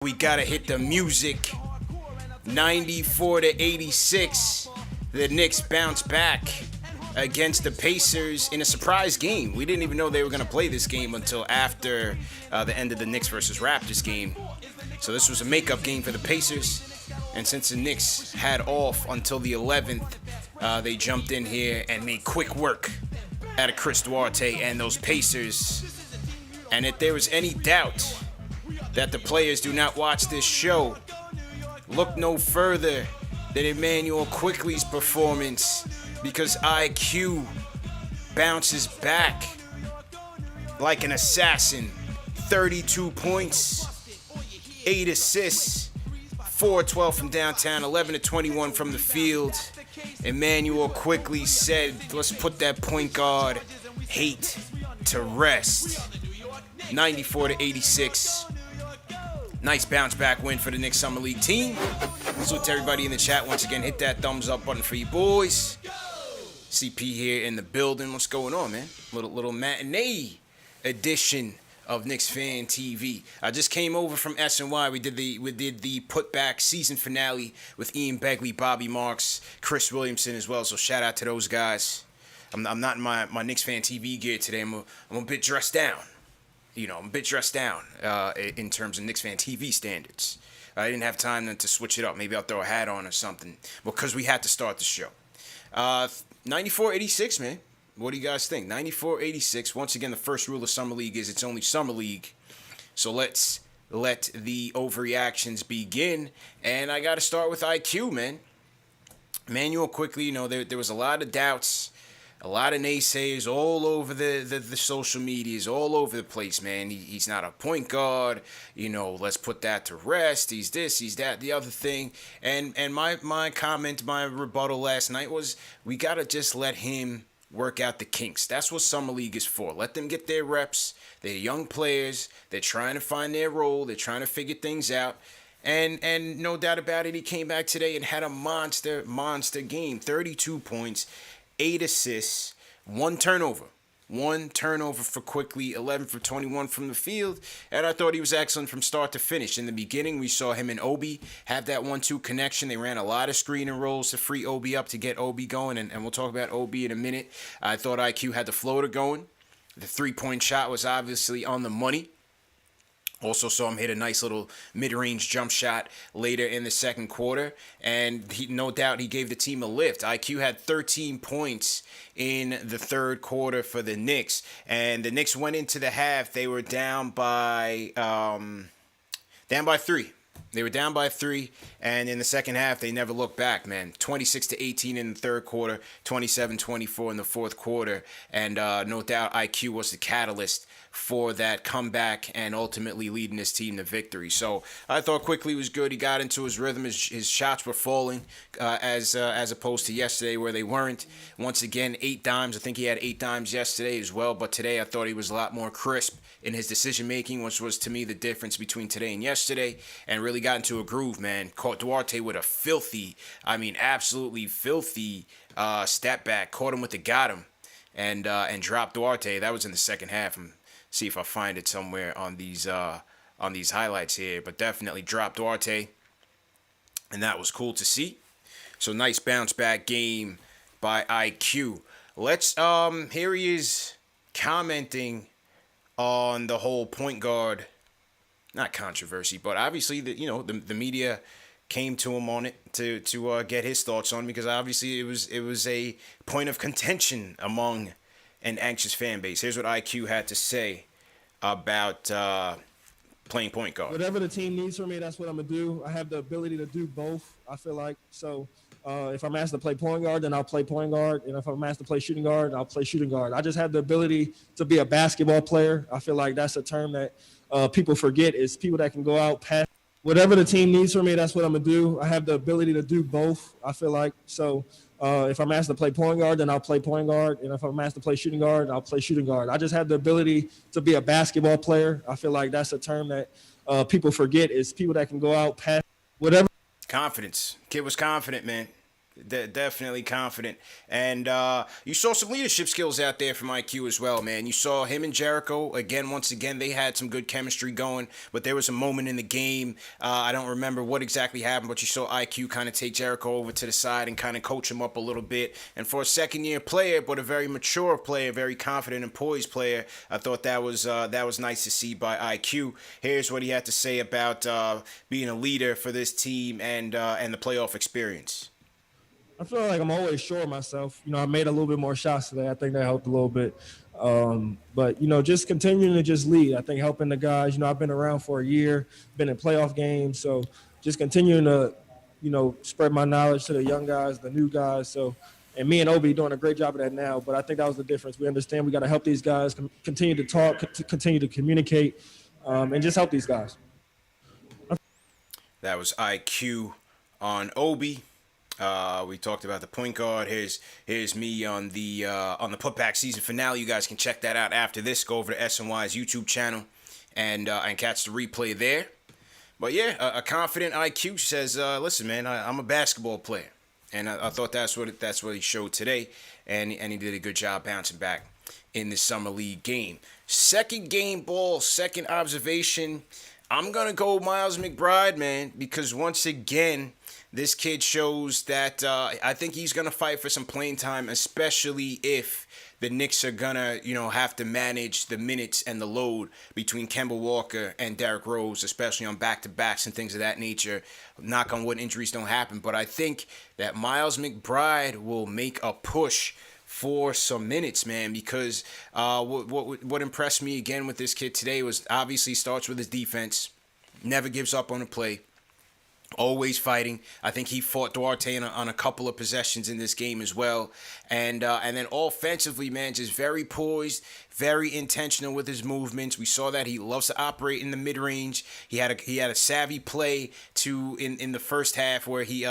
We gotta hit the music. 94-86. The Knicks bounce back against the Pacers in a surprise game. We didn't even know they were gonna play this game until after the end of the Knicks versus Raptors game. So this was a makeup game for the Pacers. And since the Knicks had off until the 11th, they jumped in here and made quick work out of Chris Duarte and those Pacers. And if there was any doubt that the players do not watch this show, look no further than Emmanuel Quickley's performance, because IQ bounces back like an assassin. 32 points, 8 assists, 4-12 from downtown, 11-21 from the field. Emmanuel Quickley said, let's put that point guard hate to rest. 94-86. Nice bounce back win for the Knicks Summer League team. Salute to everybody in the chat. Once again, hit that thumbs up button for you boys. CP here in the building. What's going on, man? Little matinee edition of KnicksFanTV. I just came over from SNY. We did the putback season finale with Ian Begley, Bobby Marks, Chris Williamson as well. So shout out to those guys. I'm not in my KnicksFanTV gear today. I'm a bit dressed down. I'm a bit dressed down in terms of KnicksFanTV standards. I didn't have time then to switch it up. Maybe I'll throw a hat on or something. Because we had to start the show. 94-86, man. What do you guys think? 94-86. Once again, the first rule of Summer League is it's only Summer League. So let's let the overreactions begin. And I got to start with IQ, man. Emmanuel Quickley, there was a lot of doubts. A lot of naysayers all over the social medias, all over the place, man. He's not a point guard. Let's put that to rest. He's this, he's that, the other thing. And my comment, my rebuttal last night was we got to just let him work out the kinks. That's what Summer League is for. Let them get their reps. They're young players. They're trying to find their role. They're trying to figure things out. And no doubt about it, he came back today and had a monster game. 32 points. 8 assists, 1 turnover. 1 turnover for Quickley, 11 for 21 from the field, and I thought he was excellent from start to finish. In the beginning, we saw him and Obi have that 1-2 connection. They ran a lot of screen and rolls to free Obi up to get Obi going, and we'll talk about Obi in a minute. I thought IQ had the floater going. The three-point shot was obviously on the money. Also saw him hit a nice little mid-range jump shot later in the second quarter. And no doubt he gave the team a lift. IQ had 13 points in the third quarter for the Knicks. And the Knicks went into the half. They were down by 3. They were down by 3, and in the second half, they never looked back, man. 26-18 in the third quarter, 27-24 in the fourth quarter, and no doubt IQ was the catalyst for that comeback and ultimately leading his team to victory. So I thought Quickley was good. He got into his rhythm. His shots were falling as opposed to yesterday where they weren't. Once again, 8 dimes. I think he had 8 dimes yesterday as well, but today I thought he was a lot more crisp in his decision-making, which was, to me, the difference between today and yesterday, and really got into a groove, man. Caught Duarte with a absolutely filthy step back. Caught him with the got him and dropped Duarte. That was in the second half. See if I find it somewhere on these highlights here, but definitely dropped Duarte, and that was cool to see. So nice bounce back game by IQ. Let's here he is commenting on the whole point guard, not controversy, but obviously the media came to him on it to get his thoughts on, because obviously it was a point of contention among an anxious fan base. Here's what IQ had to say about playing point guard. Whatever the team needs from me, that's what I'm going to do. I have the ability to do both, I feel like. So if I'm asked to play point guard, then I'll play point guard. And if I'm asked to play shooting guard, I'll play shooting guard. I just have the ability to be a basketball player. I feel like that's a term that people forget, is people that can go out, pass. Whatever the team needs from me, that's what I'm going to do. I have the ability to do both, I feel like. So if I'm asked to play point guard, then I'll play point guard. And if I'm asked to play shooting guard, I'll play shooting guard. I just have the ability to be a basketball player. I feel like that's a term that people forget, is people that can go out, pass, whatever. Confidence. Kid was confident, man. Definitely confident. And you saw some leadership skills out there from IQ as well, man. You saw him and Jericho, again, once again, they had some good chemistry going, but there was a moment in the game, I don't remember what exactly happened, but you saw IQ kind of take Jericho over to the side and kind of coach him up a little bit. And for a second-year player, but a very mature player, very confident and poised player, I thought that was nice to see by IQ. Here's what he had to say about being a leader for this team and the playoff experience. I feel like I'm always sure of myself. I made a little bit more shots today. I think that helped a little bit. But just continuing to just lead. I think helping the guys. I've been around for a year, been in playoff games. So just continuing to, spread my knowledge to the young guys, the new guys. So, and me and Obi doing a great job of that now. But I think that was the difference. We understand we got to help these guys, continue to talk, continue to communicate, and just help these guys. That was IQ on Obi. We talked about the point guard. Here's me on the putback season finale. You guys can check that out after this. Go over to SNY's YouTube channel and catch the replay there. But yeah, a confident IQ says, "Listen, man, I'm a basketball player," and I thought that's what he showed today, and he did a good job bouncing back in the summer league game. Second game ball, second observation. I'm gonna go Miles McBride, man, because once again, this kid shows that I think he's going to fight for some playing time, especially if the Knicks are going to, have to manage the minutes and the load between Kemba Walker and Derrick Rose, especially on back-to-backs and things of that nature. Knock on wood, injuries don't happen. But I think that Miles McBride will make a push for some minutes, man, because what impressed me again with this kid today was obviously starts with his defense, never gives up on a play. Always fighting. I think he fought Duarte on a couple of possessions in this game as well. And then offensively, man, just very poised, very intentional with his movements. We saw that he loves to operate in the mid-range. He had a savvy play in the first half where he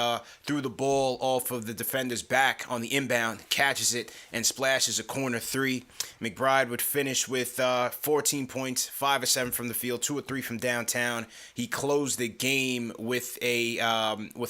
threw the ball off of the defender's back on the inbound, catches it, and splashes a corner three. McBride would finish with 14 points, 5 of 7 from the field, 2 of 3 from downtown. He closed the game with a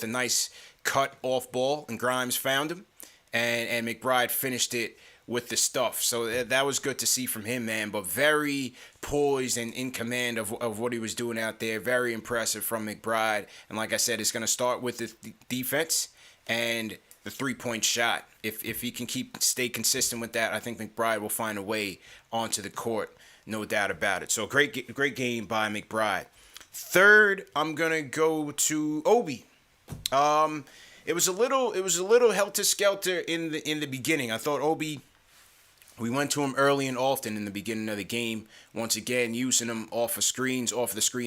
nice cut off ball, and Grimes found him, and McBride finished it with the stuff. So that was good to see from him, man. But very poised and in command of what he was doing out there. Very impressive from McBride. And like I said, it's going to start with the defense and the three-point shot. If he can stay consistent with that, I think McBride will find a way onto the court, no doubt about it. So great game by McBride. Third, I'm gonna go to Obi. It was a little helter-skelter in the beginning. I thought Obi, we went to him early and often in the beginning of the game. Once again, using him off the screen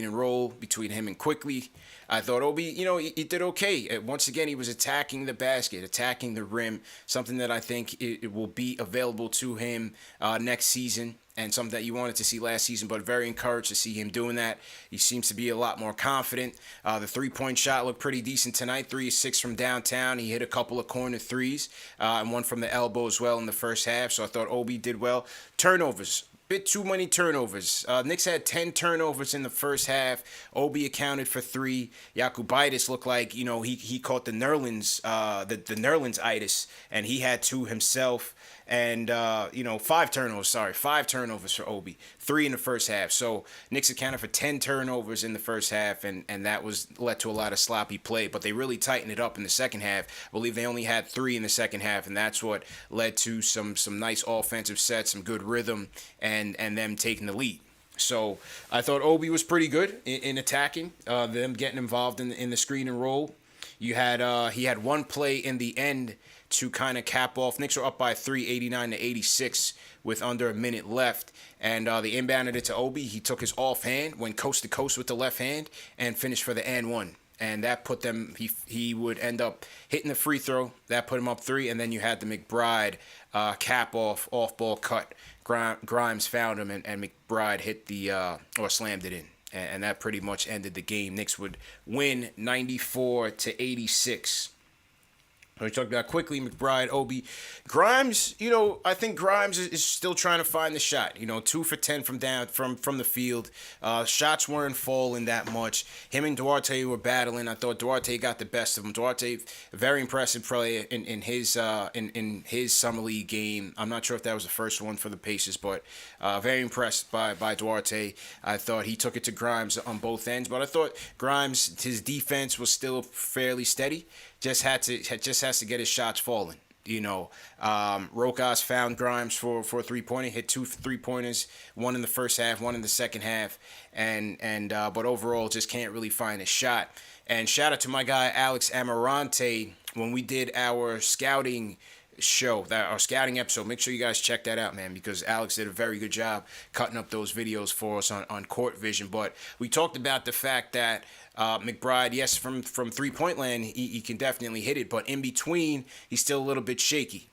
and roll between him and Quickly. I thought Obi, he did okay. Once again, he was attacking the basket, attacking the rim, something that I think it will be available to him next season, and something that you wanted to see last season, but very encouraged to see him doing that. He seems to be a lot more confident. The three-point shot looked pretty decent tonight, 3 of 6 from downtown. He hit a couple of corner threes, and one from the elbow as well in the first half, so I thought Obi did well. Turnovers. Bit too many turnovers. Knicks had 10 turnovers in the first half. Obi accounted for 3. Jakubaitis looked like, he caught the Nerlens, the Nerlens-itis, and he had 2 himself. And, 5 turnovers for Obi. 3 in the first half. So Knicks accounted for 10 turnovers in the first half, and that led to a lot of sloppy play. But they really tightened it up in the second half. I believe they only had 3 in the second half, and that's what led to some nice offensive sets, some good rhythm, and them taking the lead. So I thought Obi was pretty good in attacking, them getting involved in the screen and roll. He had one play in the end to kind of cap off. Knicks were up by 3, 89-86, with under a minute left. And they inbounded it to Obi. He took his offhand, went coast to coast with the left hand, and finished for the and one. And that put them, he would end up hitting the free throw. That put him up 3. And then you had the McBride cap off ball cut. Grimes found him, and McBride hit or slammed it in. And that pretty much ended the game. Knicks would win 94-86. We talked about quickly, McBride, Obi. Grimes, I think Grimes is still trying to find the shot. 2 for 10 from the field. Shots weren't falling that much. Him and Duarte were battling. I thought Duarte got the best of him. Duarte, a very impressive player in his summer league game. I'm not sure if that was the first one for the Pacers, but very impressed by Duarte. I thought he took it to Grimes on both ends, but I thought Grimes, his defense was still fairly steady. Just has to get his shots falling. Rokas found Grimes for a 3-pointer, hit 2 3-pointers, one in the first half, one in the second half, but overall just can't really find a shot. And shout out to my guy Alex Amarante when we did our scouting show, our scouting episode. Make sure you guys check that out, man, because Alex did a very good job cutting up those videos for us on Court Vision. But we talked about the fact that McBride, yes, from 3-point land, he can definitely hit it, but in between, he's still a little bit shaky.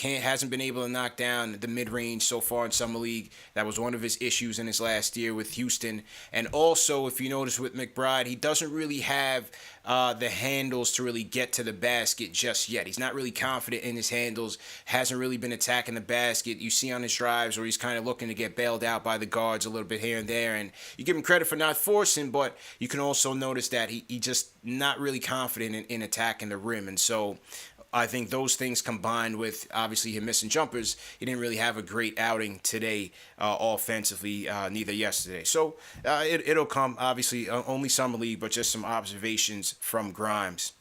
Hasn't been able to knock down the mid-range so far in Summer League. That was one of his issues in his last year with Houston. And also, if you notice with McBride, he doesn't really have the handles to really get to the basket just yet. He's not really confident in his handles, hasn't really been attacking the basket. You see on his drives where he's kind of looking to get bailed out by the guards a little bit here and there. And you give him credit for not forcing, but you can also notice that he just not really confident in attacking the rim. And so I think those things combined with obviously him missing jumpers, he didn't really have a great outing today offensively, neither yesterday. So it'll come, obviously, only Summer League, but just some observations from Grimes.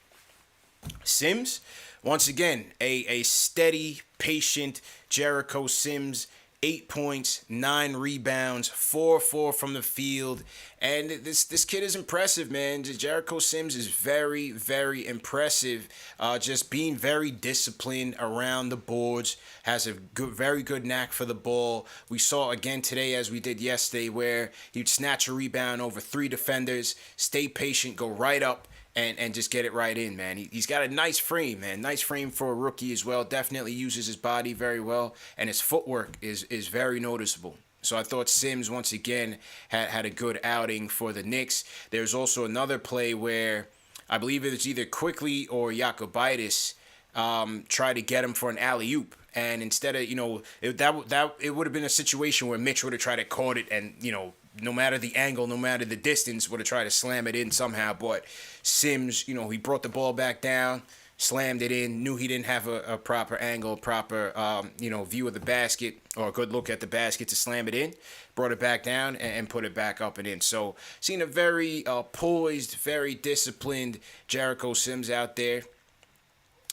Sims, once again, a steady, patient Jericho Sims. 8 points, 9 rebounds, 4-4 from the field. And this kid is impressive, man. Jericho Sims is very, very impressive. Just being very disciplined around the boards. Has a very good knack for the ball. We saw again today, as we did yesterday, where he'd snatch a rebound over 3 defenders, stay patient, go right up, and just get it right in, man. He's got a nice frame, man. Nice frame for a rookie as well. Definitely uses his body very well, and his footwork is very noticeable. So I thought Sims, once again, had a good outing for the Knicks. There's also another play where I believe it's either Quickly or Jokubaitis tried to get him for an alley-oop. And instead of, it would have been a situation where Mitch would have tried to caught it and, no matter the angle, no matter the distance, would have tried to slam it in somehow. But Sims, he brought the ball back down, slammed it in, knew he didn't have a proper angle, proper, view of the basket or a good look at the basket to slam it in, brought it back down and put it back up and in. So seeing a very poised, very disciplined Jericho Sims out there.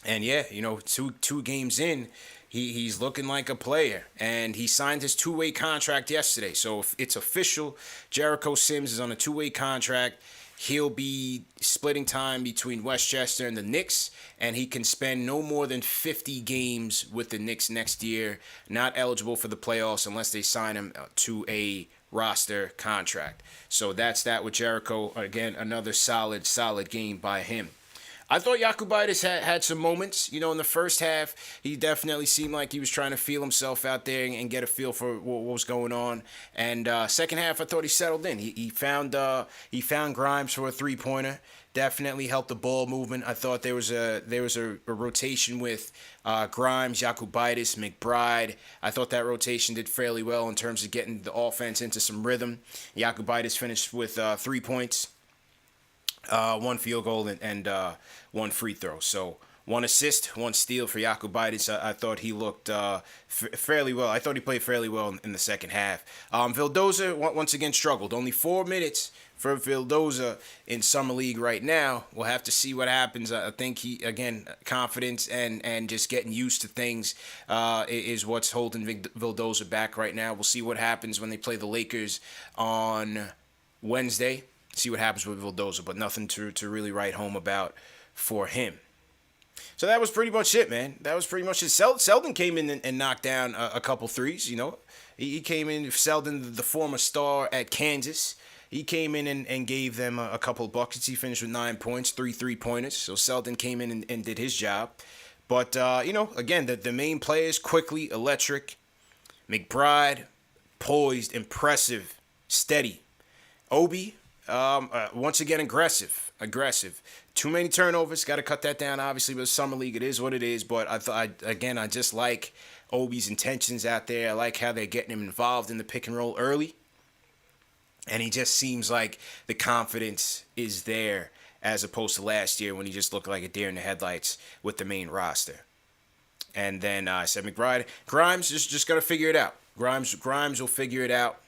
And yeah, two games in, he's looking like a player, and he signed his 2-way contract yesterday. So if it's official, Jericho Sims is on a 2-way contract. He'll be splitting time between Westchester and the Knicks, and he can spend no more than 50 games with the Knicks next year, not eligible for the playoffs unless they sign him to a roster contract. So that's that with Jericho. Again, another solid game by him. I thought Jokubaitis had some moments. In the first half, he definitely seemed like he was trying to feel himself out there and get a feel for what was going on. And second half, I thought he settled in. He found Grimes for a 3-pointer. Definitely helped the ball movement. I thought there was a rotation with Grimes, Jokubaitis, McBride. I thought that rotation did fairly well in terms of getting the offense into some rhythm. Jokubaitis finished with 3 points. 1 field goal and 1 free throw. So 1 assist, 1 steal for Jokubaitis. I thought he looked fairly well. I thought he played fairly well in the second half. Vildoza once again struggled. Only 4 minutes for Vildoza in Summer League right now. We'll have to see what happens. I think he, again, confidence and just getting used to things is what's holding Vildoza back right now. We'll see what happens when they play the Lakers on Wednesday. See what happens with Vildoza, but nothing to really write home about for him. So that was pretty much it, man. That was pretty much it. Selden came in and knocked down a couple threes, He came in, Selden, the former star at Kansas. He came in and gave them a couple buckets. He finished with 9 points, 3 3-pointers. So Selden came in and did his job. But, again, the main players, Quickly, electric. McBride, poised, impressive, steady. Obi, Once again, aggressive. Too many turnovers. Got to cut that down. Obviously, with Summer League, it is what it is. But I just like Obi's intentions out there. I like how they're getting him involved in the pick and roll early. And he just seems like the confidence is there as opposed to last year when he just looked like a deer in the headlights with the main roster. And then I said McBride. Grimes just got to figure it out. Grimes will figure it out.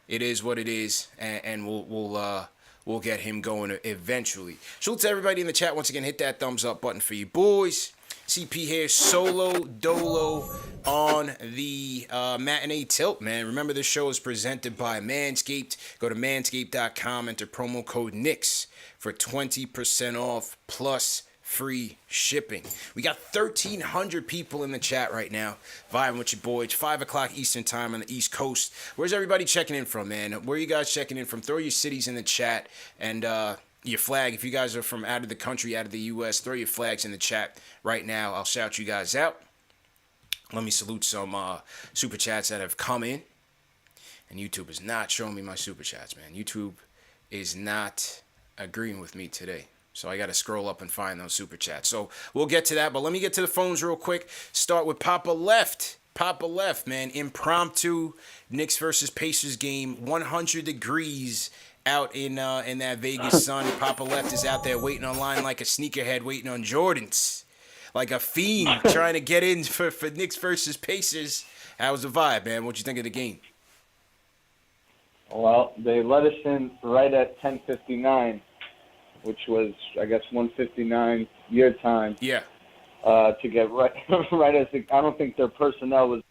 It is what it is, and we'll get him going eventually. Salute to everybody in the chat. Once again, hit that thumbs up button for you boys. CP here, solo dolo on the matinee tilt, man. Remember, this show is presented by Manscaped. Go to manscaped.com, enter promo code Knicks for 20% off plus free shipping. We got 1,300 people in the chat right now, vibing with your boy. It's 5 o'clock Eastern time on the East Coast. Where's everybody checking in from, man? Where are you guys checking in from? Throw your cities in the chat and your flag. If you guys are from out of the country, out of the U.S., throw your flags in the chat right now. I'll shout you guys out. Let me salute some super chats that have come in. And YouTube is not showing me my super chats, man. YouTube is not agreeing with me today. So I got to scroll up and find those super chats. So we'll get to that. But let me get to the phones real quick. Start with Papa Left. Papa Left, man. Impromptu Knicks versus Pacers game. 100 degrees out in that Vegas sun. Papa Left is out there waiting online like a sneakerhead waiting on Jordans. Like a fiend trying to get in for Knicks versus Pacers. How was the vibe, man? What'd you think of the game? Well, they let us in right at 10:59. Which was, I guess, 1:59 your time. Yeah. To get right as I don't think their personnel was.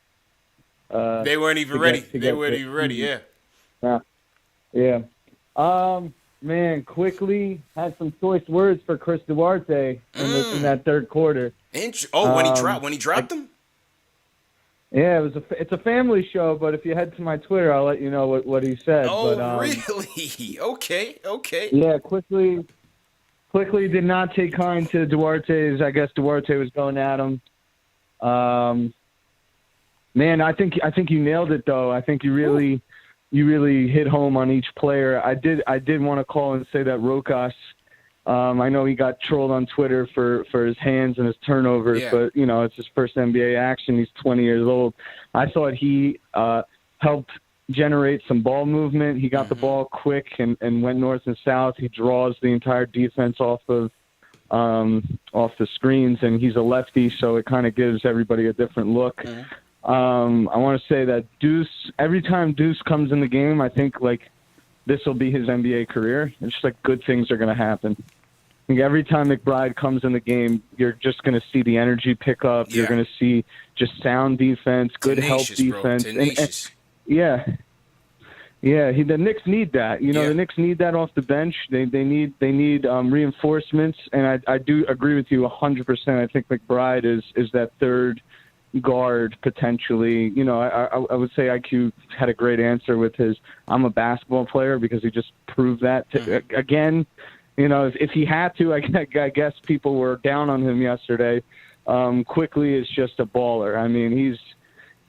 They weren't even ready. They weren't even ready. Yeah. Yeah. Man, quickly had some choice words for Chris Duarte in that third quarter. When he dropped them. Yeah, it's a family show, but if you head to my Twitter, I'll let you know what he said. Oh, but, really? Okay. Yeah, quickly did not take kind to Duarte's. I guess Duarte was going at him. Man, I think you nailed it though. I think you really hit home on each player. I did want to call and say that Rokas. I know he got trolled on Twitter for his hands and his turnovers, but it's his first NBA action. He's 20 years old. I thought he helped generate some ball movement. He got the ball quick and went north and south. He draws the entire defense off the screens, and he's a lefty, so it kind of gives everybody a different look. I want to say that Deuce, every time Deuce comes in the game, I think like this will be his NBA career. It's just like good things are going to happen. I think every time McBride comes in the game, you're just going to see the energy pick up. Yeah. You're going to see just sound defense, good help defense. And, the Knicks need that. The Knicks need that off the bench. They need reinforcements, and I do agree with you 100%. I think McBride is that third guard potentially. I would say IQ had a great answer with his I'm a basketball player because he just proved that again. If he had to, I guess people were down on him yesterday. Quickly is just a baller. I mean,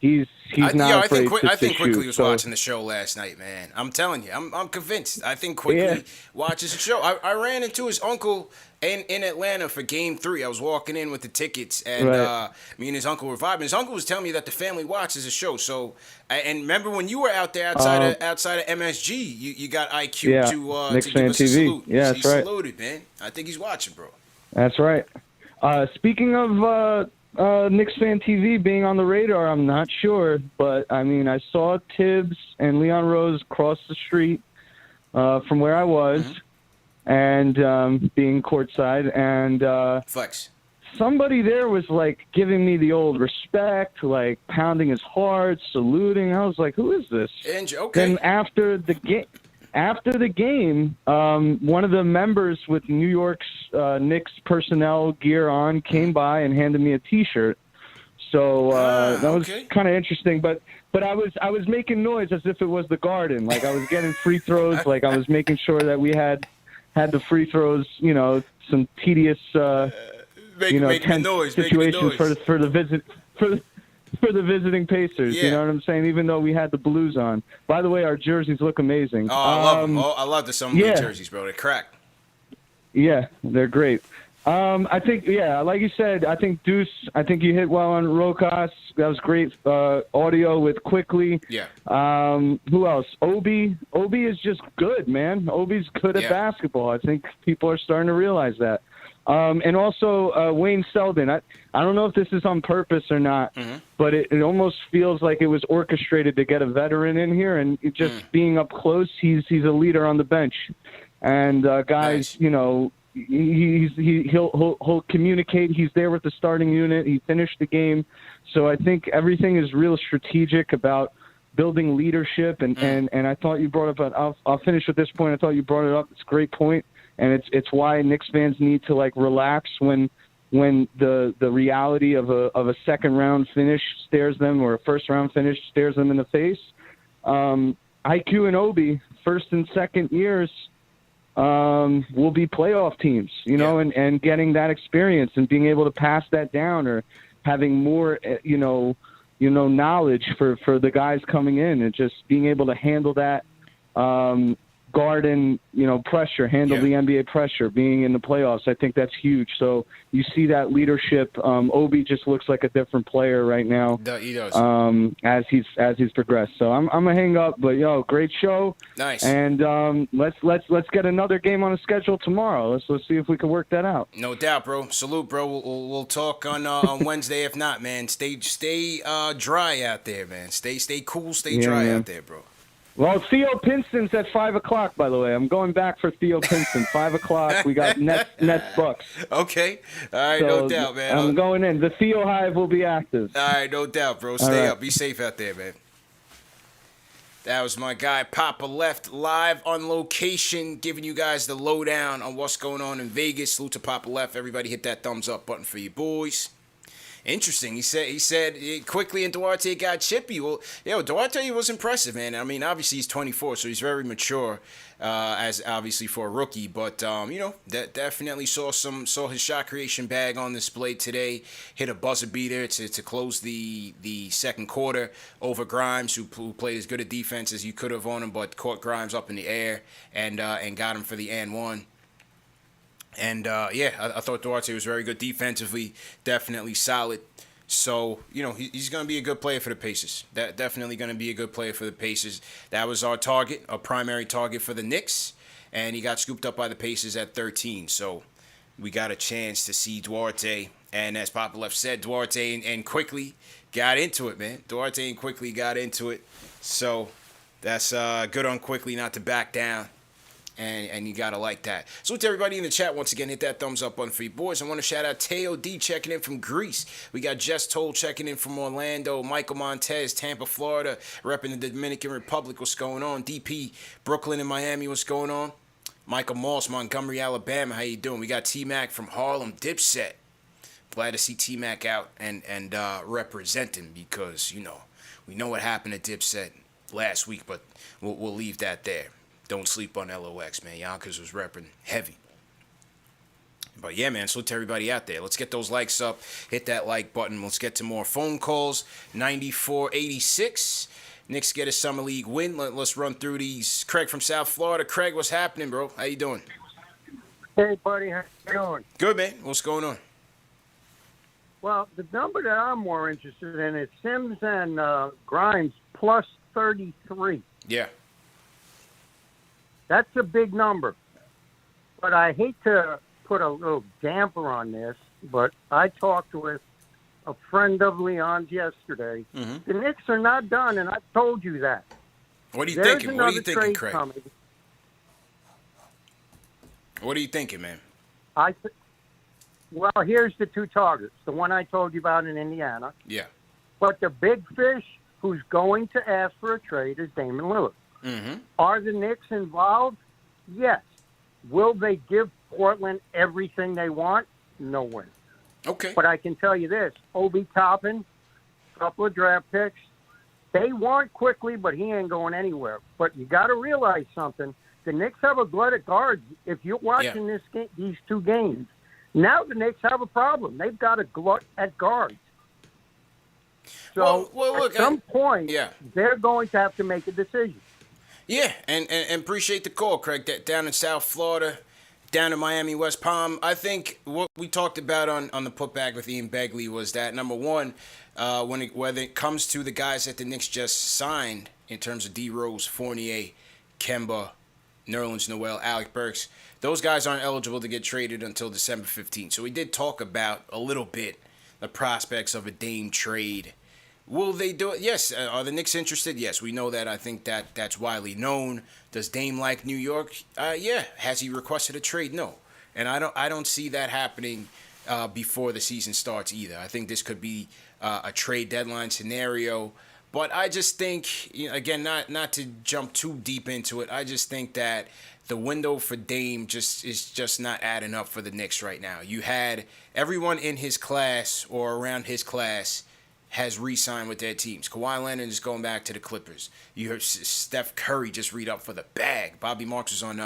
he's not afraid to I think Quickly shoot, was watching the show last night, man. I'm telling you, I'm convinced. I think Quickly watches the show. I ran into his uncle in Atlanta for Game 3. I was walking in with the tickets, and me and his uncle were vibing. His uncle was telling me that the family watches the show. So, and remember when you were out there outside of MSG, you got IQ to give us a salute. Yeah, that's right. Saluted, man. I think he's watching, bro. That's right. Speaking of KnicksFanTV being on the radar, I'm not sure, but I mean, I saw Tibbs and Leon Rose cross the street from where I was, and being courtside, and flex. Somebody there was like giving me the old respect, like pounding his heart, saluting. I was like, "Who is this?" Okay. Then after the game, one of the members with New York's Knicks personnel gear on came by and handed me a T-shirt. So that was kind of interesting. But I was making noise as if it was the Garden. Like I was getting free throws. Like I was making sure that we had the free throws. Some tedious tense situations for the for the visiting Pacers. Yeah. You know what I'm saying? Even though we had the blues on. By the way, our jerseys look amazing. Oh, I love them. I love the Summer League jerseys, bro. They're crack. Yeah, they're great. I think, like you said, I think Deuce, I think you hit well on Rokas. That was great audio with Quickly. Yeah. Who else? Obi. Obi is just good, man. Obi's good at basketball. I think people are starting to realize that. And also Wayne Selden. I don't know if this is on purpose or not, but it almost feels like it was orchestrated to get a veteran in here. And just being up close, he's a leader on the bench. And guys, you know, he'll communicate. He's there with the starting unit. He finished the game. So I think everything is real strategic about building leadership. And I thought you brought up, I'll finish with this point. I thought you brought it up. It's a great point. And it's why Knicks fans need to like relax when the reality of a second round finish stares them, or a first round finish stares them in the face. IQ and Obi, first and second years, will be playoff teams, you know, and getting that experience and being able to pass that down, or having more, knowledge for the guys coming in, and just being able to handle that, guard and, pressure, handle the NBA pressure, being in the playoffs. I think that's huge. So you see that leadership. Obi just looks like a different player right now. He does. As he's progressed. So I'm gonna hang up, but great show. Nice. And let's get another game on the schedule tomorrow. Let's see if we can work that out. No doubt, bro. Salute, bro. We'll talk on Wednesday. If not, man, stay dry out there, man. Stay cool, stay dry out there, bro. Well, Theo Pinson's at 5 o'clock, by the way. I'm going back for Theo Pinson. 5 o'clock. We got Nets Bucks. Okay. All right, so, no doubt, man. I'm going in. The Theo Hive will be active. All right, no doubt, bro. Stay up. Be safe out there, man. That was my guy, Papa Left, live on location, giving you guys the lowdown on what's going on in Vegas. Salute to Papa Left. Everybody hit that thumbs up button for you boys. Interesting. He said Quickly and Duarte got chippy. Well, Duarte was impressive, man. I mean, obviously he's 24, so he's very mature, as obviously for a rookie. But that definitely saw his shot creation bag on display today. Hit a buzzer beater to close the second quarter over Grimes, who played as good a defense as you could have on him, but caught Grimes up in the air and got him for the and one. And, I thought Duarte was very good defensively, definitely solid. So, he's going to be a good player for the Pacers. Definitely going to be a good player for the Pacers. That was our target, a primary target for the Knicks, and he got scooped up by the Pacers at 13. So we got a chance to see Duarte. And as Papa Left said, Duarte and Quickly got into it, man. Duarte and Quickly got into it. So that's good on Quickly not to back down. And you gotta like that. So to everybody in the chat, once again, hit that thumbs up button for you boys. I want to shout out Teo D checking in from Greece. We got Jess Toll checking in from Orlando. Michael Montez, Tampa, Florida, repping the Dominican Republic. What's going on? DP, Brooklyn and Miami. What's going on? Michael Moss, Montgomery, Alabama. How you doing? We got T-Mac from Harlem, Dipset. Glad to see T-Mac out and representing, because we know what happened at Dipset last week, but we'll leave that there. Don't sleep on LOX, man. Yonkers was repping heavy. But yeah, man, salute to everybody out there. Let's get those likes up. Hit that like button. Let's get to more phone calls. 94-86. Knicks get a Summer League win. Let's run through these. Craig from South Florida. Craig, what's happening, bro? How you doing? Hey, buddy. How you doing? Good, man. What's going on? Well, the number that I'm more interested in is Sims and Grimes plus 33. Yeah. That's a big number. But I hate to put a little damper on this, but I talked with a friend of Leon's yesterday. Mm-hmm. The Knicks are not done, and I've told you that. What are you thinking? What are you thinking, Craig? Coming. What are you thinking, man? Well, here's the two targets. The one I told you about in Indiana. Yeah. But the big fish who's going to ask for a trade is Damon Lillard. Mm-hmm. Are the Knicks involved? Yes. Will they give Portland everything they want? No way. Okay. But I can tell you this. Obi Toppin, a couple of draft picks, they want Quickly, but he ain't going anywhere. But you got to realize something. The Knicks have a glut at guards. If you're watching this game, these two games, now the Knicks have a problem. They've got a glut at guards. So look, at some point, yeah. they're going to have to make a decision. Yeah, and appreciate the call, Craig. Down in South Florida, down in Miami, West Palm. I think what we talked about on the putback with Ian Begley was that, number one, whether it comes to the guys that the Knicks just signed in terms of D. Rose, Fournier, Kemba, Nerlens Noel, Alec Burks, those guys aren't eligible to get traded until December 15th. So we did talk about a little bit the prospects of a Dame trade. Will they do it? Yes. Are the Knicks interested? Yes, we know that. I think that's widely known. Does Dame like New York? Yeah. Has he requested a trade? No. And I don't see that happening before the season starts either. I think this could be a trade deadline scenario. But I just think, again, not to jump too deep into it, I just think that the window for Dame is just not adding up for the Knicks right now. You had everyone in his class or around his class has re-signed with their teams. Kawhi Leonard is going back to the Clippers. You heard Steph Curry just read up for the bag. Bobby Marks was on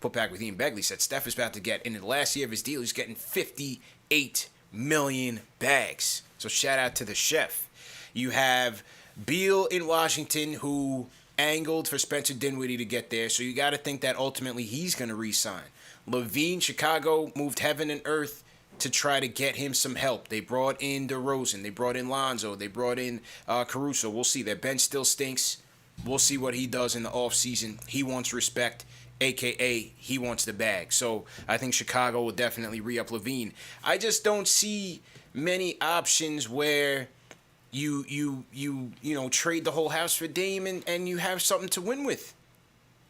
Putback with Ian Begley, said Steph is about to get, in the last year of his deal, he's getting 58 million bags. So shout out to the chef. You have Beal in Washington, who angled for Spencer Dinwiddie to get there. So you got to think that ultimately he's going to re-sign. LaVine, Chicago moved heaven and earth to try to get him some help. They brought in DeRozan. They brought in Lonzo. They brought in Caruso. We'll see. Their bench still stinks. We'll see what he does in the offseason. He wants respect, a.k.a. he wants the bag. So I think Chicago will definitely re-up LaVine. I just don't see many options where you trade the whole house for Dame and you have something to win with.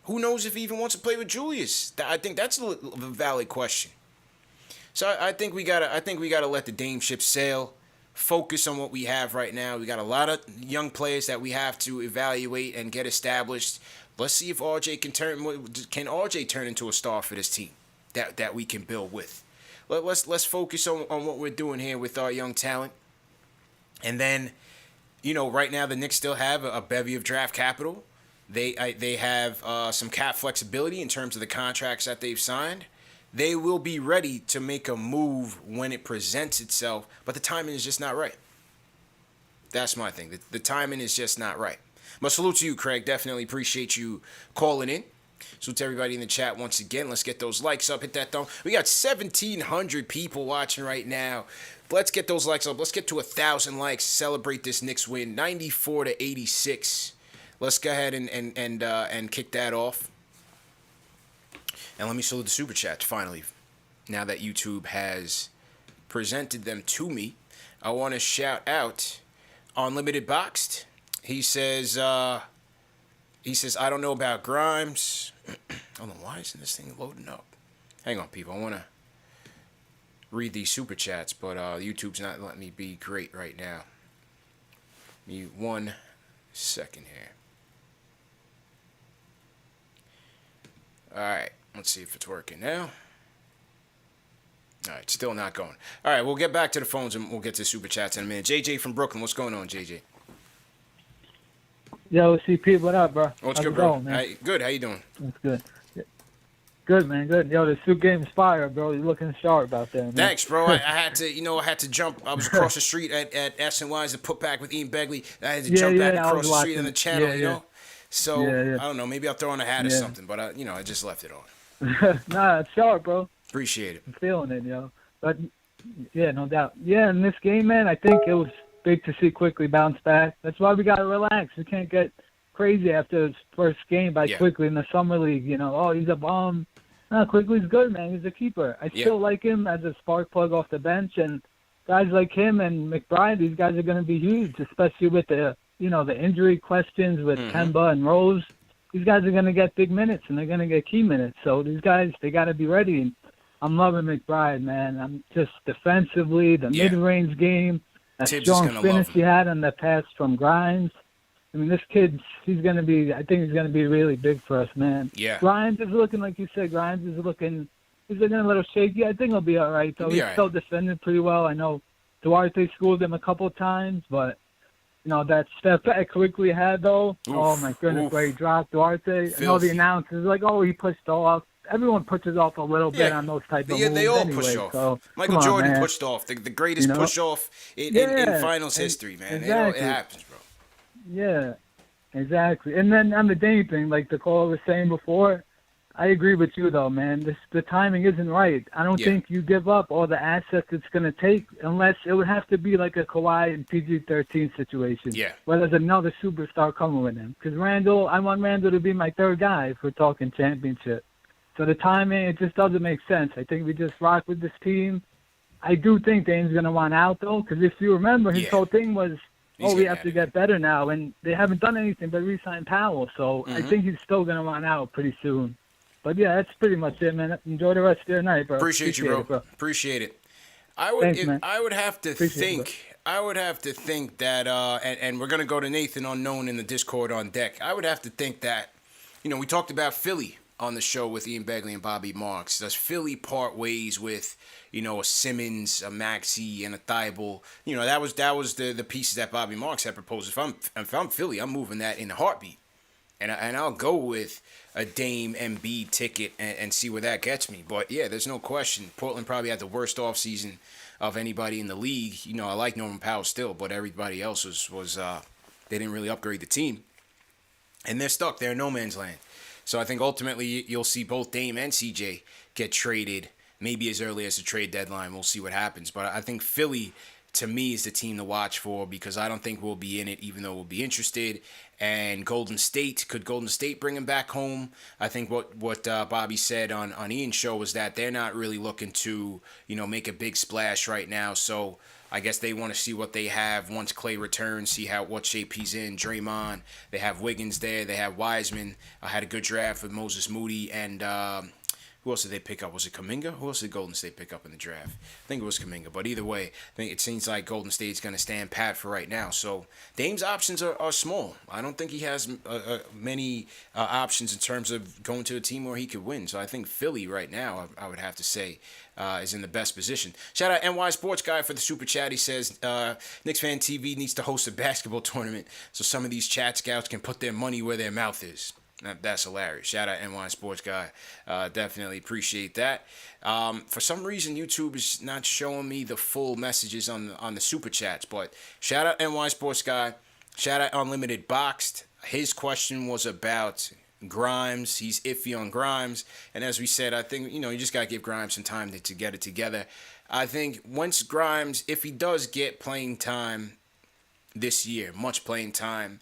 Who knows if he even wants to play with Julius? I think that's a valid question. So I think we gotta let the Dame ship sail, focus on what we have right now. We got a lot of young players that we have to evaluate and get established. Let's see if RJ can RJ turn into a star for this team that we can build with. Let's focus on what we're doing here with our young talent. And then, right now the Knicks still have a bevy of draft capital. They have some cap flexibility in terms of the contracts that they've signed. They will be ready to make a move when it presents itself, but the timing is just not right. That's my thing. The timing is just not right. But salute to you, Craig. Definitely appreciate you calling in. Salute to everybody in the chat once again. Let's get those likes up. Hit that thumb. We got 1,700 people watching right now. Let's get those likes up. Let's get to 1,000 likes. Celebrate this Knicks win, 94-86. Let's go ahead and kick that off. And let me salute the Super Chats, finally. Now that YouTube has presented them to me, I want to shout out Unlimited Boxed. He says, I don't know about Grimes. Hold on, why isn't this thing loading up? Hang on, people. I want to read these Super Chats, but YouTube's not letting me be great right now. Give me 1 second here. All right. Let's see if it's working now. All right, still not going. All right, we'll get back to the phones and we'll get to Super Chats in a minute. JJ from Brooklyn, what's going on, JJ? Yo, CP, what up, bro? What's How's good, it bro? going, man? Good, how you doing? That's good. Good, man, good. Yo, the suit game's fire, bro. You're looking sharp out there, man. Thanks, bro. I had to jump. I was across the street at SNY's to put back with Ian Begley. I had to jump back across the street on the channel, So, I don't know, maybe I'll throw on a hat or something, but, I just left it on. Nah, it's sharp, bro. Appreciate it. I'm feeling it, yo. But, yeah, no doubt. Yeah, in this game, man, I think it was big to see Quickly bounce back. That's why we got to relax. We can't get crazy after his first game by Quickly in the Summer League. Oh, he's a bum. No, Quickly's good, man. He's a keeper. I still like him as a spark plug off the bench. And guys like him and McBride, these guys are going to be huge, especially with the injury questions with Kemba and Rose. These guys are going to get big minutes, and they're going to get key minutes. So these guys, they got to be ready. And I'm loving McBride, man. I'm just defensively, the mid-range game, that strong finish he had on the pass from Grimes. I mean, this kid, I think he's going to be really big for us, man. Yeah. Grimes is looking, like you said, he's looking a little shaky. I think he'll be all right, though. He's still defending pretty well. I know Duarte schooled him a couple of times, but that step that Quickly had, though. Oh, my goodness, where he dropped Duarte. I know the announcers like, he pushed off. everyone pushes off a little bit Yeah. on those type of Yeah, moves they all anyway. push off. So Michael come on, Jordan man. pushed off the greatest You know? push off in Yeah, finals history, man. exactly. It happens, bro. Yeah, exactly. And then on the Dame thing, like the caller was saying before, I agree with you though, man. The timing isn't right. I don't Yeah. think you give up all the assets it's going to take unless it would have to be like a Kawhi and PG-13 situation. Yeah. Where there's another superstar coming with him. Because Randall, I want Randall to be my third guy if we're talking championship. So the timing, it just doesn't make sense. I think we just rock with this team. I do think Dame's going to want out though, because if you remember, his Yeah. whole thing was, He's we getting have out to of get better now, and they haven't done anything but re-sign Powell. So I think he's still going to want out pretty soon. But yeah, that's pretty much it, man. Enjoy the rest of your night, bro. Appreciate you, bro. it, bro. Appreciate it. Thanks, man. I would have to Appreciate it, think. I would have to think that, and we're gonna go to Nathan Unknown in the Discord on deck. I would have to think that, we talked about Philly on the show with Ian Begley and Bobby Marks. Does Philly part ways with, a Simmons, a Maxey, and a Thibault? That was the pieces that Bobby Marks had proposed. If I'm Philly, I'm moving that in a heartbeat. And I'll go with a Dame Embiid ticket and see where that gets me. But, yeah, there's no question. Portland probably had the worst offseason of anybody in the league. I like Norman Powell still, but everybody else was they didn't really upgrade the team. And they're stuck. They're in no man's land. So I think ultimately you'll see both Dame and CJ get traded maybe as early as the trade deadline. We'll see what happens. But I think Philly, to me, is the team to watch for because I don't think we'll be in it, even though we'll be interested. And Golden State, could Golden State bring him back home? I think what Bobby said on Ian's show was that they're not really looking to, make a big splash right now. So I guess they want to see what they have once Clay returns, see what shape he's in. Draymond, they have Wiggins there, they have Wiseman. I had a good draft with Moses Moody and who else did they pick up? Was it Kuminga? Who else did Golden State pick up in the draft? I think it was Kuminga. But either way, I think it seems like Golden State's going to stand pat for right now. So Dame's options are small. I don't think he has many options in terms of going to a team where he could win. So I think Philly right now, I would have to say, is in the best position. Shout out NY Sports Guy for the super chat. He says KnicksFanTV needs to host a basketball tournament so some of these chat scouts can put their money where their mouth is. That's hilarious. Shout out NY Sports Guy. Definitely appreciate that. For some reason, YouTube is not showing me the full messages on the super chats, but shout out NY Sports Guy. Shout out Unlimited Boxed. His question was about Grimes. He's iffy on Grimes. And as we said, I think, you just got to give Grimes some time to get it together. I think once Grimes, if he does get playing time this year, much playing time,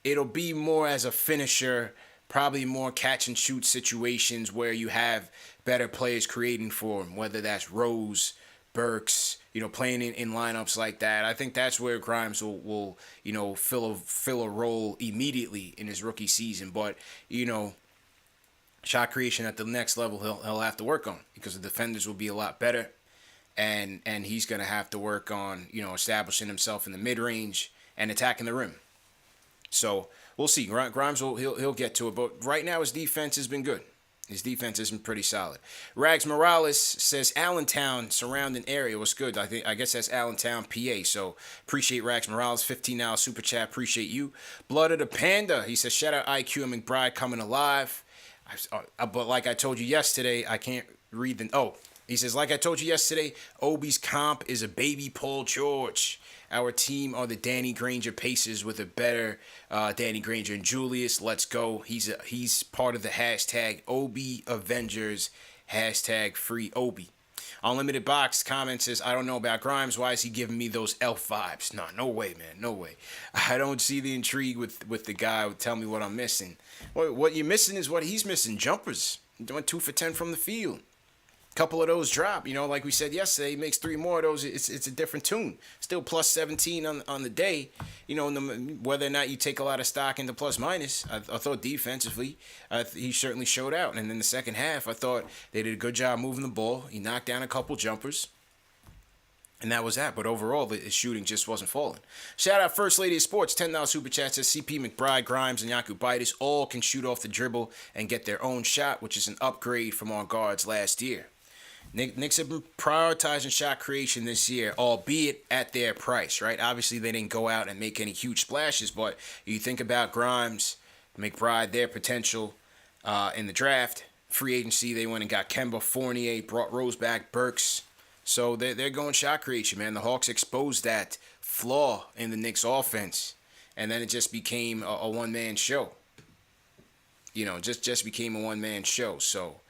it'll be more as a finisher, probably more catch and shoot situations where you have better players creating for him, whether that's Rose, Burks, playing in lineups like that. I think that's where Grimes will fill a role immediately in his rookie season. But, shot creation at the next level he'll have to work on because the defenders will be a lot better. And he's going to have to work on, establishing himself in the mid-range and attacking the rim. So we'll see. Grimes he'll get to it, but right now his defense has been good. His defense has been pretty solid. Rags Morales says Allentown surrounding area was good. I guess that's Allentown, PA. So appreciate Rags Morales, $15 super chat. Appreciate you. Blood of the Panda. He says shout out IQ and McBride coming alive. But like I told you yesterday, I can't read the. Oh, he says like I told you yesterday, Obi's comp is a baby Paul George. Our team are the Danny Granger Pacers with a better Danny Granger and Julius. Let's go. He's part of the hashtag Obi Avengers, hashtag free Obi. Unlimited Box comment says, I don't know about Grimes. Why is he giving me those elf vibes? No way, man. No way. I don't see the intrigue with the guy who tell me what I'm missing. What you're missing is what he's missing. Jumpers. He went 2 for 10 from the field. Couple of those drop, like we said yesterday, he makes 3 more of those. It's a different tune. Still plus 17 on the day. Whether or not you take a lot of stock into plus minus, I thought defensively, he certainly showed out. And in the second half, I thought they did a good job moving the ball. He knocked down a couple jumpers. And that was that. But overall, his shooting just wasn't falling. Shout out First Lady of Sports, $10 super chat says CP, McBride, Grimes, and Yakubaitis all can shoot off the dribble and get their own shot, which is an upgrade from our guards last year. Knicks have been prioritizing shot creation this year, albeit at their price, right? Obviously, they didn't go out and make any huge splashes, but you think about Grimes, McBride, their potential in the draft, free agency, they went and got Kemba, Fournier, brought Rose back, Burks. So they're going shot creation, man. The Hawks exposed that flaw in the Knicks offense, and then it just became a one-man show. Just became a one-man show. So,